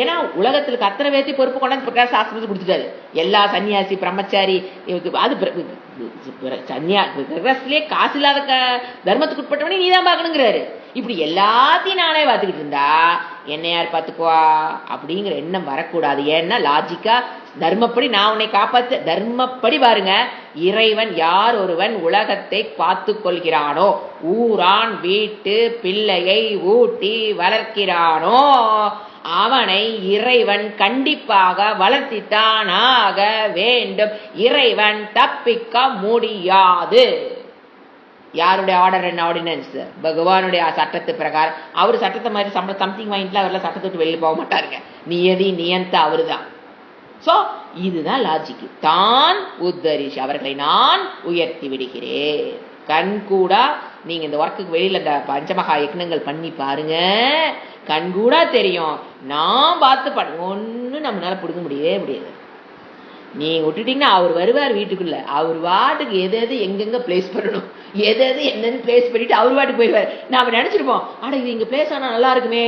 ஏன்னா உலகத்துக்கு அத்தனை பேர்த்தி பொறுப்பு கொண்டாந்து பிரகாஷ் ஆசிரமத்தை கொடுத்துட்டாரு. எல்லா சன்னியாசி பிரம்மச்சாரி அது பிரகாஷ்லயே காசு இல்லாத தர்மத்துக்கு உட்பட்டவனே நீதான் பார்க்கணுங்கிறாரு. இப்படி எல்லாத்தையும் நானே பார்த்துக்கிட்டு இருந்தா என்ன யார் பார்த்துக்குவா அப்படிங்கிற எண்ணம் வரக்கூடாது. ஏன்னா லாஜிக்கா தர்மப்படி நான் உன்னை காப்பாற்ற, தர்மப்படி பாருங்க, இறைவன் யார் ஒருவன் உலகத்தை பார்த்து கொள்கிறானோ, ஊரான் வீட்டு பிள்ளையை ஊட்டி வளர்க்கிறானோ அவனை இறைவன் கண்டிப்பாக வளர்த்தித்தானாக வேண்டும். இறைவன் தப்பிக்க முடியாது. யாருடைய ஆர்டர் அண்ட் ஆர்டினன்ஸ்? பகவானுடைய சட்டத்து பிரகாரம். அவர் சட்டத்தை மாதிரி சம்திங் வாங்கிட்டு அவரெல்லாம் சட்டத்தை விட்டு வெளியே போக மாட்டாருங்க. நியதி நியந்த அவரு தான். சோ இதுதான் லாஜிக். தான் உத்தரிஷ், அவர்களை நான் உயர்த்தி விடுகிறேன். கண்கூடா நீங்க இந்த ஒர்க்குக்கு வெளியில இந்த பஞ்சமகா யக்னங்கள் பண்ணி பாருங்க, கண்கூடா தெரியும். நான் பார்த்து ஒண்ணு நம்மளால பிடிக்க முடியவே முடியாது. நீங்க விட்டுட்டீங்கன்னா அவர் வருவார் வீட்டுக்குள்ள, அவர் வாட்டுக்கு எது எது எங்கெங்க பிளேஸ் பண்ணணும், எது எது என்னன்னு பிளேஸ் பண்ணிட்டு அவர் வாட்டுக்கு போயிடுவார். நாம நினைச்சிருப்போம், ஆனா இது இங்க பிளேஸ் ஆனா நல்லா இருக்குமே,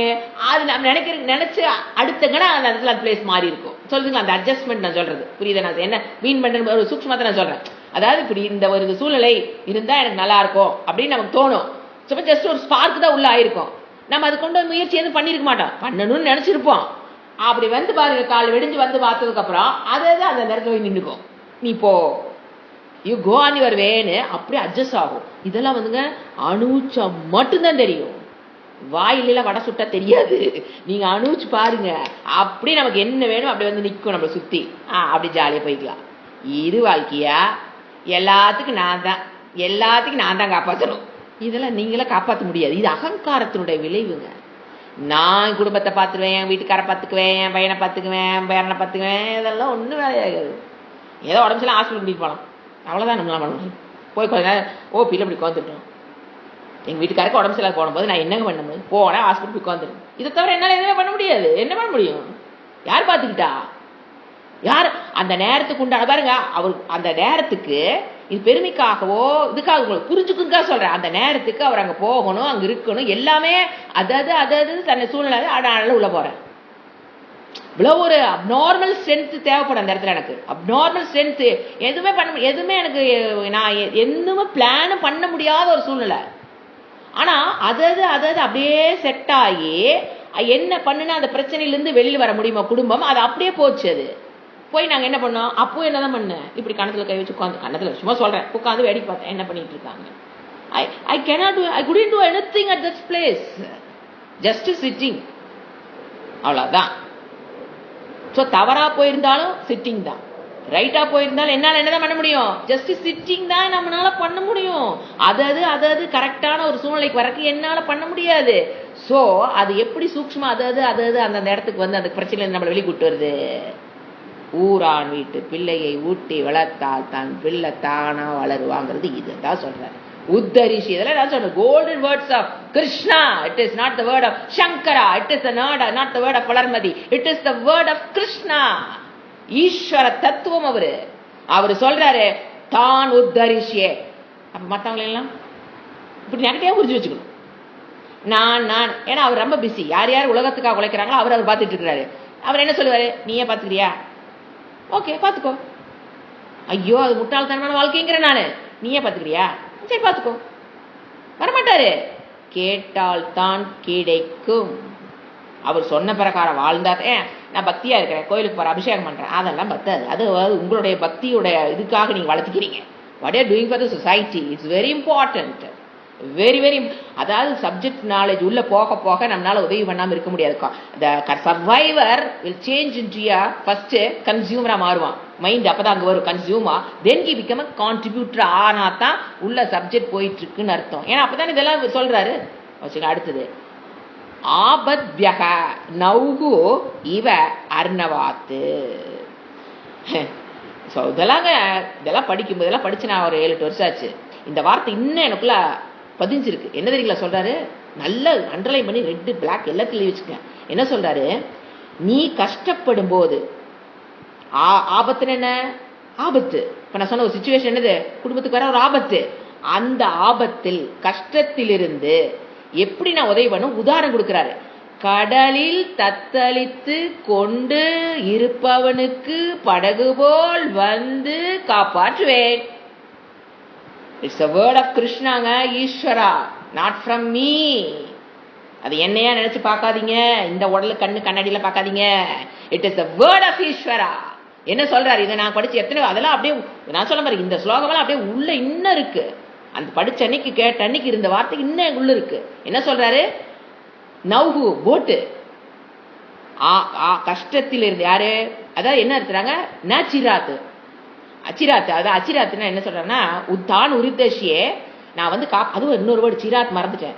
அது நம்ம நினைச்சு அடுத்தங்கன்னா அந்த இடத்துல அந்த பிளேஸ் மாறி இருக்கும். சொல்லுங்க, அந்த அட்ஜஸ்ட்மெண்ட் நான் சொல்றது புரியுது. நான் என்ன மீன் பண்ற ஒரு சூக்ஷ்மத்தை நான் சொல்றேன். அதாவது இப்படி இந்த ஒரு சூழ்நிலை இருந்தா எனக்கு நல்லா இருக்கும் அப்படின்னு நமக்கு தோணும். ஜஸ்ட் ஒரு ஸ்பார்க் தான் உள்ள ஆயிருக்கும். நம்ம அது கொண்டு முயற்சி எதுவும் பண்ணிருக்க மாட்டோம், பண்ணணும்னு நினைச்சிருப்போம். அப்படி பாருங்க, கால் வெடிஞ்சு பார்த்ததுக்கு அப்புறம் அதான் அந்த நேரத்தில் போய் நின்றுக்கும். நீ போ, யூ கோ ஆன் யுவர் வேன்னு அப்படியே அட்ஜஸ்ட் ஆகும். இதெல்லாம் அனுபவிச்சா மட்டும்தான் தெரியும். வாயில வடை சுட்டா தெரியாது. நீங்க அனுபவிச்சு பாருங்க, அப்படி நமக்கு என்ன வேணும் அப்படி நிற்கும் நம்மளை சுத்தி. அப்படி ஜாலியா போய்க்கலாம். இது வாழ்க்கையா? எல்லாத்துக்கும் நான் தான் காப்பாற்றணும். இதெல்லாம் நீங்களே காப்பாற்ற முடியாது. இது அகங்காரத்தினுடைய விளைவுங்க. நான் குடும்பத்தை பார்த்துக்குவேன், என் வீட்டுக்கார பார்த்துக்குவேன், என் பையனை பார்த்துக்குவேன், என் பேரனை பார்த்துக்குவேன், இதெல்லாம் ஒன்றும் வேலையாகாது. ஏதோ உடம்பு சரியில்லை ஹாஸ்பிட்டல் கூட்டிட்டு போகலாம், அவ்வளோதான் நம்மளாம் பண்ண முடியும். போய் கொஞ்ச நேரம் பிள்ளை இப்படி உட்காந்துட்டோம். எங்கள் வீட்டுக்காரருக்கு உடம்பு சரியில்லை போகும்போது நான் என்னங்க பண்ண முடியும்? போனேன் ஹாஸ்பிட்டல் உட்காந்துருக்கேன். இதை தவிர என்னால் எதுவுமே பண்ண முடியாது. என்ன பண்ண முடியும்? யார் பார்த்துக்கிட்டா? யார் அந்த நேரத்துக்கு உண்டான பாருங்க. அவர் அந்த நேரத்துக்கு இது பெருமைக்காகவோ இதுக்காக புரிஞ்சுக்குங்க சொல்றேன். அந்த நேரத்துக்கு அவர் அங்க போகணும், அங்க இருக்கணும், எல்லாமே அதாவது தன்னை சூழ்நிலை அதனால உள்ள போறேன். இவ்வளவு ஒரு அப்நார்மல் ஸ்ட்ரென்த் தேவைப்படும் அந்த இடத்துல. எனக்கு அப்நார்மல் ஸ்ட்ரென்த் எதுவுமே எனக்கு நான் எதுவுமே பிளானும் பண்ண முடியாத ஒரு சூழ்நிலை. ஆனா அதாவது அப்படியே செட் ஆகி என்ன பண்ணுனா அந்த பிரச்சனையிலிருந்து வெளியில் வர முடியுமா குடும்பம், அது அப்படியே போச்சு. அது போய் நாங்கள் என்ன பண்ணோம், அப்போ என்னதான் பண்ணேன், இப்படி கணத்துல கை வச்சு உட்காந்து, கணத்துல சும்மா சொல்றேன், உட்காந்து வேடிக்கை பார்த்தேன் என்ன பண்ணிட்டு இருக்காங்க. I couldn't do anything at that place, just sitting, அவ்வளவுதான். ஸோ தவறா போயிருந்தாலும் சிட்டிங் தான், ரைட்டா போயிருந்தாலும் என்னால் என்னதான் பண்ண முடியும், ஜஸ்ட் சிட்டிங் தான் நம்மளால பண்ண முடியும். அதாவது கரெக்டான ஒரு சூழ்நிலைக்கு வரக்கு என்னால பண்ண முடியாது. ஸோ அது எப்படி சூக்ஷ்மா அதாவது அந்த இடத்துக்கு அந்த பிரச்சனை நம்மளை வெளிக்கூட்டு வருது. ஊரான் வீட்டு பிள்ளையை ஊட்டி வளர்த்தால் தான் பிள்ளை தானா வளருவாங்கிறது இதுதான் சொல்றாரு. உத்தரிஷி இதெல்லாம் சொல்ற golden words of Krishna. It is not the word of Shankara, it is not the word of Valarmathi, it is the word of Krishna. ஈஸ்வர தத்துவம் அவரு சொல்றாரு தான் உத்தரிஷியே. அப்ப மத்தவங்க எல்லாம் இப்படி நெகட்டிவா புரிஞ்சு வச்சுக்கணும். நான் ஏன்னா அவர் ரொம்ப பிஸி. யார் உலகத்துக்காக உழைக்கிறாங்களோ அவர் பார்த்துட்டு இருக்கிறாரு. அவர் என்ன சொல்லுவாரு, நீயே பாத்துக்கிறியா, ஓகே பாத்துக்கோ. ஐயோ அது முட்டாள்தனமான வாழ்க்கைங்கிற நானு, நீயே பாத்துக்கிறியா, சரி பாத்துக்கோ. வரமாட்டாரு. கேட்டால் தான் கிடைக்கும். அவர் சொன்ன பிரகாரம் வாழ்ந்தாதே. நான் பக்தியா இருக்கிறேன், கோயிலுக்கு போற, அபிஷேகம் பண்றேன், அதெல்லாம் பத்தாது. அது உங்களுடைய பக்தியோட இதுக்காக நீங்க வளர்த்துக்கிறீங்க. What are doing for the society it's very important, very very. அதாவது சப்ஜெக்ட் நாலேஜ் உள்ள போக போக நம்மளால உதவி பண்ணாம இருக்க முடியாது. Survivor will change India first கன்சியூமரா மாறுவான் மைண்ட். அப்பதான் அங்க வரும் consumer, then he become a contributor. ஆனா தான் உள்ள சப்ஜெக்ட் போயிட்டு இருக்குன்னு அர்த்தம். ஏன்னா அப்பதான் இதெல்லாம் சொல்றாரு. அடுத்தது ஆபத்யக நௌகு இவ அர்ணவாத்து. ஸோ இதெல்லாம் படிக்கும்போது, இதெல்லாம் படிச்சு நான் ஒரு 7-8 வருஷம் ஆச்சு. இந்த வார்த்தை இன்னும் எனக்குள்ள பதிஞ்சிருக்கு. என்ன தெரியுங்களா சொல்றாரு? நல்ல அண்டர்லைன் பண்ணி ரெட் பிளாக் எல்லாத்துலயும் வச்சுக்கேன். என்ன சொல்றாரு? நீ கஷ்டப்படும் போது ஆபத்துன்னு என்ன? ஆபத்து. இப்ப நான் சொன்ன ஒரு சிச்சுவேஷன் என்னது? குடும்பத்துக்கு வர ஒரு ஆபத்து. அந்த ஆபத்தில், கஷ்டத்திலிருந்து எப்படி நான் உதவி பண்ணும் உதாரணம் கொடுக்கிறாரு. கடலில் தத்தளித்து கொண்டு இருப்பவனுக்கு படகு போல் வந்து காப்பாற்றுவேன். இட்ஸ் a word of கிருஷ்ணாங்க, ஈஸ்வரா, நாட் ஃப்ரம் மீ. அது என்னையா நினைச்சு பார்க்காதீங்க, இந்த உடலு கண்ணாடியில பார்க்காதீங்க. It is the word of ஈஸ்வரா. என்ன சொல்றாரு? இதை நான் படிச்சு எத்தனை, அதெல்லாம் அப்படியே நான் சொல்ல மாதிரி இந்த ஸ்லோகமெல்லாம் அப்படியே உள்ள இன்னும் இருக்கு. அந்த படிச்ச அன்னைக்கு கேட்ட அன்னைக்கு இருந்த வார்த்தைக்கு இன்னும் உள்ள இருக்கு. என்ன சொல்றாரு? நவ்ஹு போட்டு கஷ்டத்தில் இருந்து யாரு, அதாவது என்ன இருக்கிறாங்க? நச்சிராத்து அச்சிராத்து. அதான் அச்சிராத்துன்னா என்ன சொல்றாங்கன்னா, தான் உரிதேஷியே நான் வந்து அதுவும் இன்னொரு வேர்டு சிராத் மறந்துட்டேன்.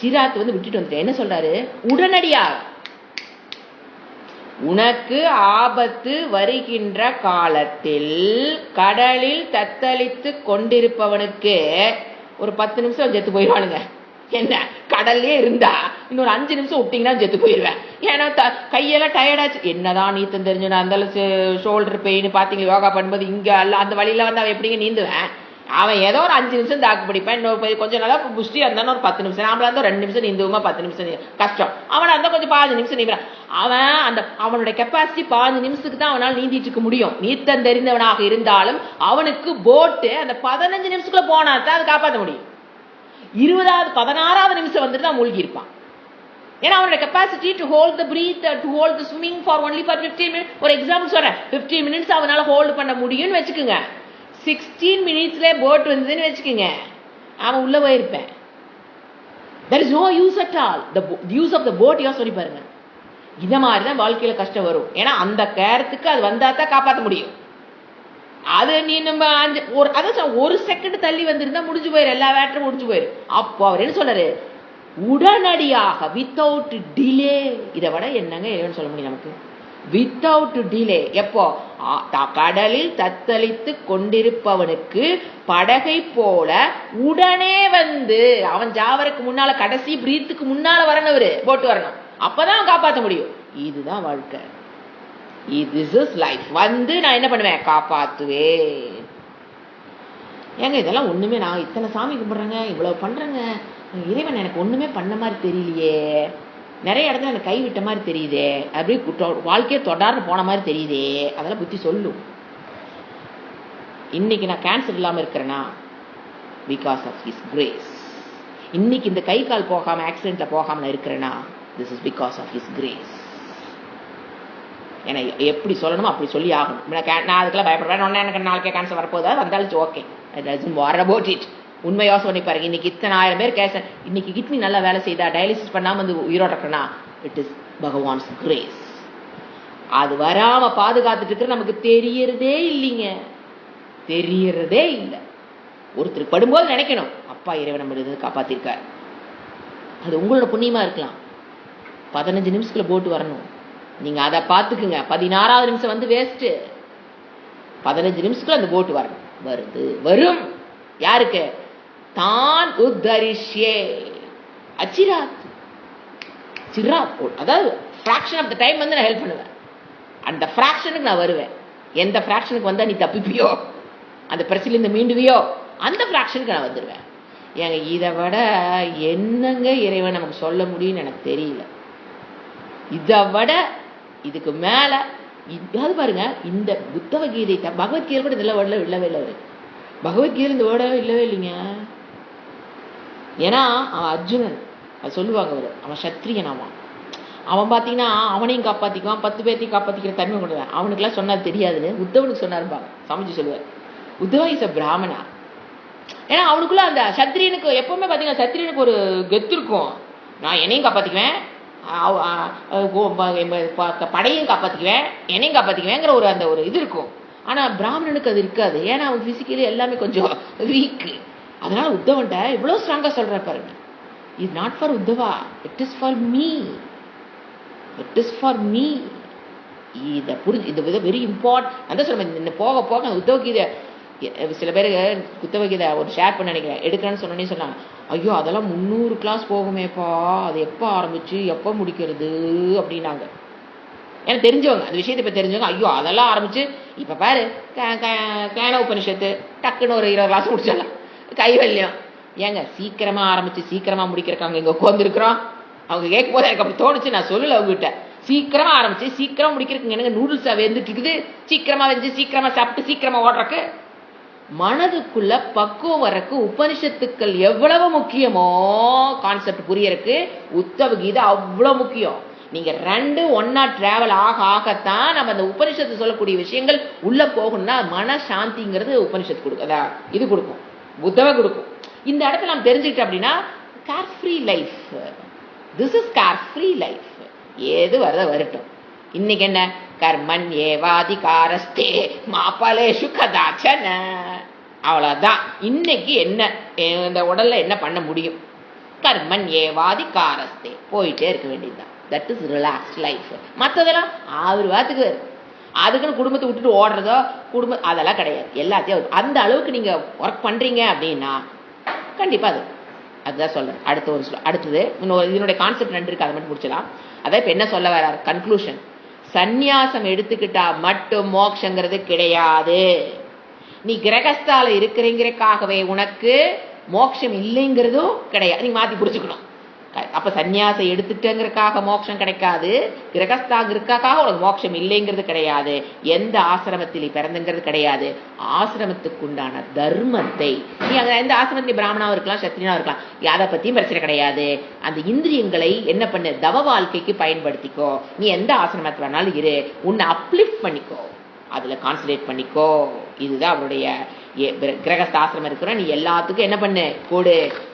சிராத் வந்து விட்டுட்டு வந்துட்டேன். என்ன சொல்றாரு? உடனடியாக உனக்கு ஆபத்து வருகின்ற காலத்தில் கடலில் தத்தளித்து கொண்டிருப்பவனுக்கு ஒரு 10 நிமிஷம் செத்து போயிடுவானுங்க. என்ன கடல்லே இருந்தா இன்னொரு 5 நிமிஷம் விட்டீங்கன்னா செத்து போயிடுவேன். ஏன்னா கையெல்லாம் டயர்டாச்சு. என்னதான் நீத்தம் தெரிஞ்சு நான் அந்த ஷோல்டர் பெயின் பாத்தீங்க யோகா பண்ணும்போது இங்க அல்ல அந்த வழியில வந்து அவன் எப்படிங்க நீந்துவேன்? அவன் ஏதோ ஒரு 5 நிமிஷம் தாக்கு பிடிப்பேன். இன்னொரு கொஞ்சம் நல்லா புஷ்டியா இருந்தாலும் ஒரு 10 நிமிஷம். நம்மளா இருந்தா 2 நிமிஷம் நீந்துவோமா, 10 நிமிஷம் கஷ்டம். அவனை இருந்தா கொஞ்சம் 15 நிமிஷம் நீந்தான். அவனோட கெப்பாசிட்டி 15 நிமிஷத்துக்கு தான் அவனால் நீந்திட்டு இருக்க முடியும். நீத்தம் தெரிந்தவனாக இருந்தாலும் அவனுக்கு போட்டு அந்த 15 நிமிஷத்துக்குள்ள போனா தான் அதை காப்பாற்ற முடியும். 20வது 16வது நிமிஷம் வந்துட்டு தான் மூழ்கி இருப்பான். ஏன்னா அவனோட capacity to hold the breath, to hold the swimming for only for 15 minutes. ஒரு எக்ஸாம்பிள் சொல்றேன், 15 மினிட்ஸ் அவனால ஹோல்டு பண்ண முடியும்னு வச்சுக்கோங்க. 16 மினிட்ஸ்ல போட் வந்ததுன்னு வச்சுக்கோங்க, அவன் உள்ள போயிருப்பேன். there is no use at all. the use of the boat யா சொல்லி பாருங்க. இத மாதிரி தான் வாழ்க்கையில கஷ்டம் வரும். ஏன்னா அந்த நேரத்துக்கு அது வந்தா தான் காப்பாற்ற முடியும். அது நீ நம்ம ஒரு செகண்ட் தள்ளி வந்திருந்தா முடிஞ்சு போயிரு, எல்லா வேட்டரும் முடிஞ்சு போயிரு. அப்போ அவர் என்ன சொல்றாரு? உடனடியாக, வித்தவுட் டிலே. இதை விட என்னங்க இறைவன் சொல்ல முடியும் நமக்கு? Without delay. எப்போ? கடலில் தத்தளித்து கொண்டிருப்பவனுக்கு படகை போல உடனே வந்து, அவன் ஜாவருக்கு முன்னால கடைசி பிரீத்துக்கு முன்னால வரணும், போட்டு வரணும். அப்பதான் காப்பாற்ற முடியும். இதுதான் வாழ்க்கை. this is life. வந்து நான் என்ன பண்ணுவேன்? காப்பாத்துவேன். ஏங்க இதெல்லாம் ஒண்ணுமே, நான் இத்தனை சாமி கும்பிடுறேங்க, இவ்வளவு பண்றேங்க, இறைவன் எனக்கு ஒண்ணுமே பண்ண மாதிரி தெரியலையே, நிறைய இடத்துல எனக்கு கைவிட்ட மாதிரி தெரியுதே, அப்படியே வாழ்க்கையை தொடர்ந்து போன மாதிரி தெரியுதே, அதெல்லாம் புத்தி சொல்லும். இன்னைக்கு நான் கேன்சர் இல்லாம இருக்கிறேன்னா பிகாஸ் ஆஃப் ஹிஸ் கிரேஸ். இன்னைக்கு இந்த கை கால் போகாம ஆக்சிடென்ட்ல போகாம நான் இருக்கிறேன்னா this is because of his grace. ஏன்னா எப்படி சொல்லணுமோ அப்படி சொல்லி ஆகணும். நான் அதுக்கெல்லாம் பயப்படுறேன். எனக்கு நாளைக்கே கேன்சர் வரப்போதா வந்தாலும் ஓகே, உண்மை யோசனை பாருங்க. இன்னைக்கு இத்தனை 1000 பேர் கேன்சர், இன்னைக்கு கிட்னி நல்லா வேலை செய்தா, டயாலிசிஸ் பண்ணாம வந்து உயிரோட இருக்கனா, இட் இஸ் பகவான்ஸ் கிரேஸ். அது வராம பாதுகாத்துட்டு இருக்கிற நமக்கு தெரியறதே இல்லைங்க, தெரியறதே இல்லை. ஒருத்தர் படும்போது நினைக்கணும், அப்பா இறைவன் நம்ம காப்பாத்திருக்கார். அது உங்களோட புண்ணியமா இருக்கலாம். 15 நிமிஷத்துல போட்டு வரணும், நீங்க அதை பார்த்துக்குங்க. 16வது நிமிஷம் வந்து வேஸ்ட். 15 நிமிஷத்துக்குள்ள அந்த போட்டு வரணும். வரும். யாருக்கு? தான் உத்தரிஷ்யே அச்சிராத். அதாவது ஃபிராக்ஷன் ஆஃப் த டைம் வந்து நான் ஹெல்ப் பண்ணுவேன். அந்த ஃபிராக்ஷனுக்கு நான் வருவேன். எந்த ஃபிராக்ஷனுக்கு வந்தா நீ தப்பிப்பியோ, அந்த பிரச்சனையில இருந்து மீண்டுவியோ, அந்த ஃபிராக்ஷனுக்கு நான் வந்துடுவேன். ஏங்க இதை விட என்னங்க இறைவன் நமக்கு சொல்ல முடியும்னு எனக்கு தெரியல. இதை விட இதுக்கு மேல அது பாருங்க. இந்த புத்தக கீதை, பகவத்கீதை கூட இதெல்லாம் வேர்ட்ல இல்லவே இல்லை. பகவத்கீதை இந்த வேர்டவே இல்லவே இல்லைங்க. ஏன்னா அவன் அர்ஜுனன், அது சொல்லுவாங்க, அவன் சத்திரியன். அவன் பார்த்தீங்கன்னா அவனையும் காப்பாத்திக்குவான், 10 பேர்த்தையும் காப்பாத்திக்கிற தன்மை கொண்டுதான். அவனுக்குலாம் சொன்னது தெரியாதுன்னு உத்தவனுக்கு சொன்னாருப்பாங்க. சமைச்சு சொல்லுவார், உத்தவ இஸ் அ பிராமணா. ஏன்னா அவனுக்குள்ள அந்த சத்திரியனுக்கு எப்பவுமே பார்த்தீங்கன்னா சத்திரியனுக்கு ஒரு கெத்து இருக்கும். நான் என்னையும் காப்பாத்திக்குவேன், படையும் காப்பாத்திக்குவேன், என்னையும் காப்பாத்திக்குவேங்கிற ஒரு அந்த ஒரு இது இருக்கும். ஆனா பிராமணனுக்கு அது இருக்காது. ஏன்னா அவன் பிசிக்கலி எல்லாமே கொஞ்சம் வீக். அதனால உத்தவன்ட்ட இவ்வளவு ஸ்ட்ராங்கா சொல்ற பாருங்க, is not for Uddhava, it is for me, it is for me. இதை புரிஞ்சு இந்த வித வெரி இம்பார்ட்டன்ட். அந்த சொல்ல இந்த போக போக உத்தவகீதை சில பேர் குத்தவகீதை ஒரு ஷேர் பண்ண நினைக்கிறேன் எடுக்கிறேன்னு சொன்னோன்னே சொன்னாங்க, ஐயோ அதெல்லாம் 300 கிளாஸ் போகுமேப்பா, அது எப்போ ஆரம்பிச்சு எப்போ முடிக்கிறது அப்படின்னாங்க. ஏன்னா தெரிஞ்சவங்க அந்த விஷயத்தை இப்போ தெரிஞ்சவங்க, ஐயோ அதெல்லாம் ஆரம்பிச்சு இப்போ பாரு கேன உபனிஷத்து டக்குன்னு ஒரு 20 கிளாஸ் முடிச்சிடலாம். கைவல்யம் ஏங்க சீக்கிரமா ஆரம்பிச்சு சீக்கிரமா முடிக்கிறக்காங்க இங்கே உட்காந்துருக்குறோம். அவங்க கேட்கும் போது எனக்கு அப்படி தோணுச்சு, நான் சொல்லல அவங்ககிட்ட. சீக்கிரமா ஆரம்பிச்சு சீக்கிரமா முடிக்கிறதுக்கு எனக்கு நூடுல்ஸா வெந்துட்டு இருக்குது, சீக்கிரமா வெஞ்சு சீக்கிரமா சாப்பிட்டு சீக்கிரமா ஓடுறக்கு. மனதுக்குள்ள பக்குவம் வரக்கு உபனிஷத்துக்கள் எவ்வளவு முக்கியமோ கான்செப்ட் புரியறதுக்கு உத்தவ கீதை அவ்வளவு முக்கியம். நீங்க 2 ஒன்னா டிராவல் ஆக ஆகத்தான் நம்ம அந்த உபனிஷத்து சொல்லக்கூடிய விஷயங்கள் உள்ள போகணும்னா மன சாந்திங்கிறது உபனிஷத்து கொடுக்கும், அதான் இது கொடுக்கும், புத்தவ கொடுக்கும். இந்த இடத்துல நம்ம தெரிஞ்சுக்கிட்டோம் அப்படின்னா carefree life, this is carefree life. ஏது வரத வரட்டும். இன்னைக்கு என்ன கர்மன் ஏவாதிகாரஸ்தே மாபலேஷு கதாச்சன, அவ்வளவுதான். இன்னைக்கு என்ன இந்த உடல்ல என்ன பண்ண முடியும், கர்மன் ஏவாதிகாரஸ்தே போயிட்டே இருக்க வேண்டியதுதான். That is relaxed life. மற்றதெல்லாம் 6 வாரத்துக்கு அதுக்குன்னு குடும்பத்தை விட்டுட்டு ஓடுறதோ குடும்பம் அதெல்லாம் கிடையாது. எல்லாத்தையும் அந்த அளவுக்கு நீங்க ஒர்க் பண்றீங்க அப்படின்னா கண்டிப்பா அதுதான் சொல்றேன். அடுத்தது இதனுடைய கான்செப்ட் நன்றி இருக்கு, அதை மட்டும் முடிச்சலாம். அதான் இப்ப என்ன சொல்ல வர்றாரு கன்க்ளூஷன். சந்நியாசம் எடுத்துக்கிட்டா மட்டும் மோட்சங்கிறது கிடையாது. நீ கிரகஸ்தால இருக்கிறீங்கிறக்காகவே உனக்கு மோட்சம் இல்லைங்கிறதும் கிடையாது. நீ மாத்தி புரிச்சுக்கணும். அப்ப சன்னியாசம் எடுத்துட்டேங்கிறதுக்காக மோட்சம் கிடைக்காது, கிரகஸ்தாங்கிறதுக்காக உனக்கு மோட்சம் இல்லைங்கிறது கிடையாது. எந்த ஆசிரமத்தில் பிறந்துங்கிறது கிடையாது. ஆசிரமத்துக்கு உண்டான தர்மத்தை நீ அங்க எந்த ஆசிரமத்தில் பிராமணாவும் இருக்கலாம் சத்திரியனாவும் இருக்கலாம், அதை பத்தியும் பிரச்சனை கிடையாது. அந்த இந்திரியங்களை என்ன பண்ணு, தவ வாழ்க்கைக்கு பயன்படுத்திக்கோ. நீ எந்த ஆசிரமத்தில் வேணாலும் இரு, உன்னை அப்லிஃப்ட் பண்ணிக்கோ, அதுல கான்சன்ட்ரேட் பண்ணிக்கோ. இதுதான் அவருடைய கிரகஸ்தாசிரமம் இருக்கிற நீ எல்லாத்துக்கும் என்ன பண்ணு,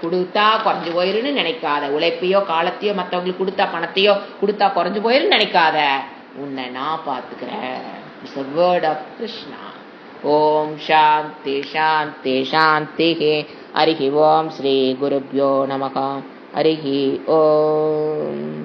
கொடுத்தா குறைஞ்சு போயிருன்னு நினைக்காத. உழைப்பையோ காலத்தையோ மற்றவங்களுக்கு கொடுத்தா பணத்தையோ கொடுத்தா குறைஞ்சு போயிருன்னு நினைக்காத. உன்னை நான் பார்த்துக்கிறேன். It's a word of Krishna. ஓம் சாந்தி சாந்தி சாந்தி. ஹரிஹி ஓம் ஸ்ரீ குருப்யோ நமஹ. ஹரிஹி ஓம்.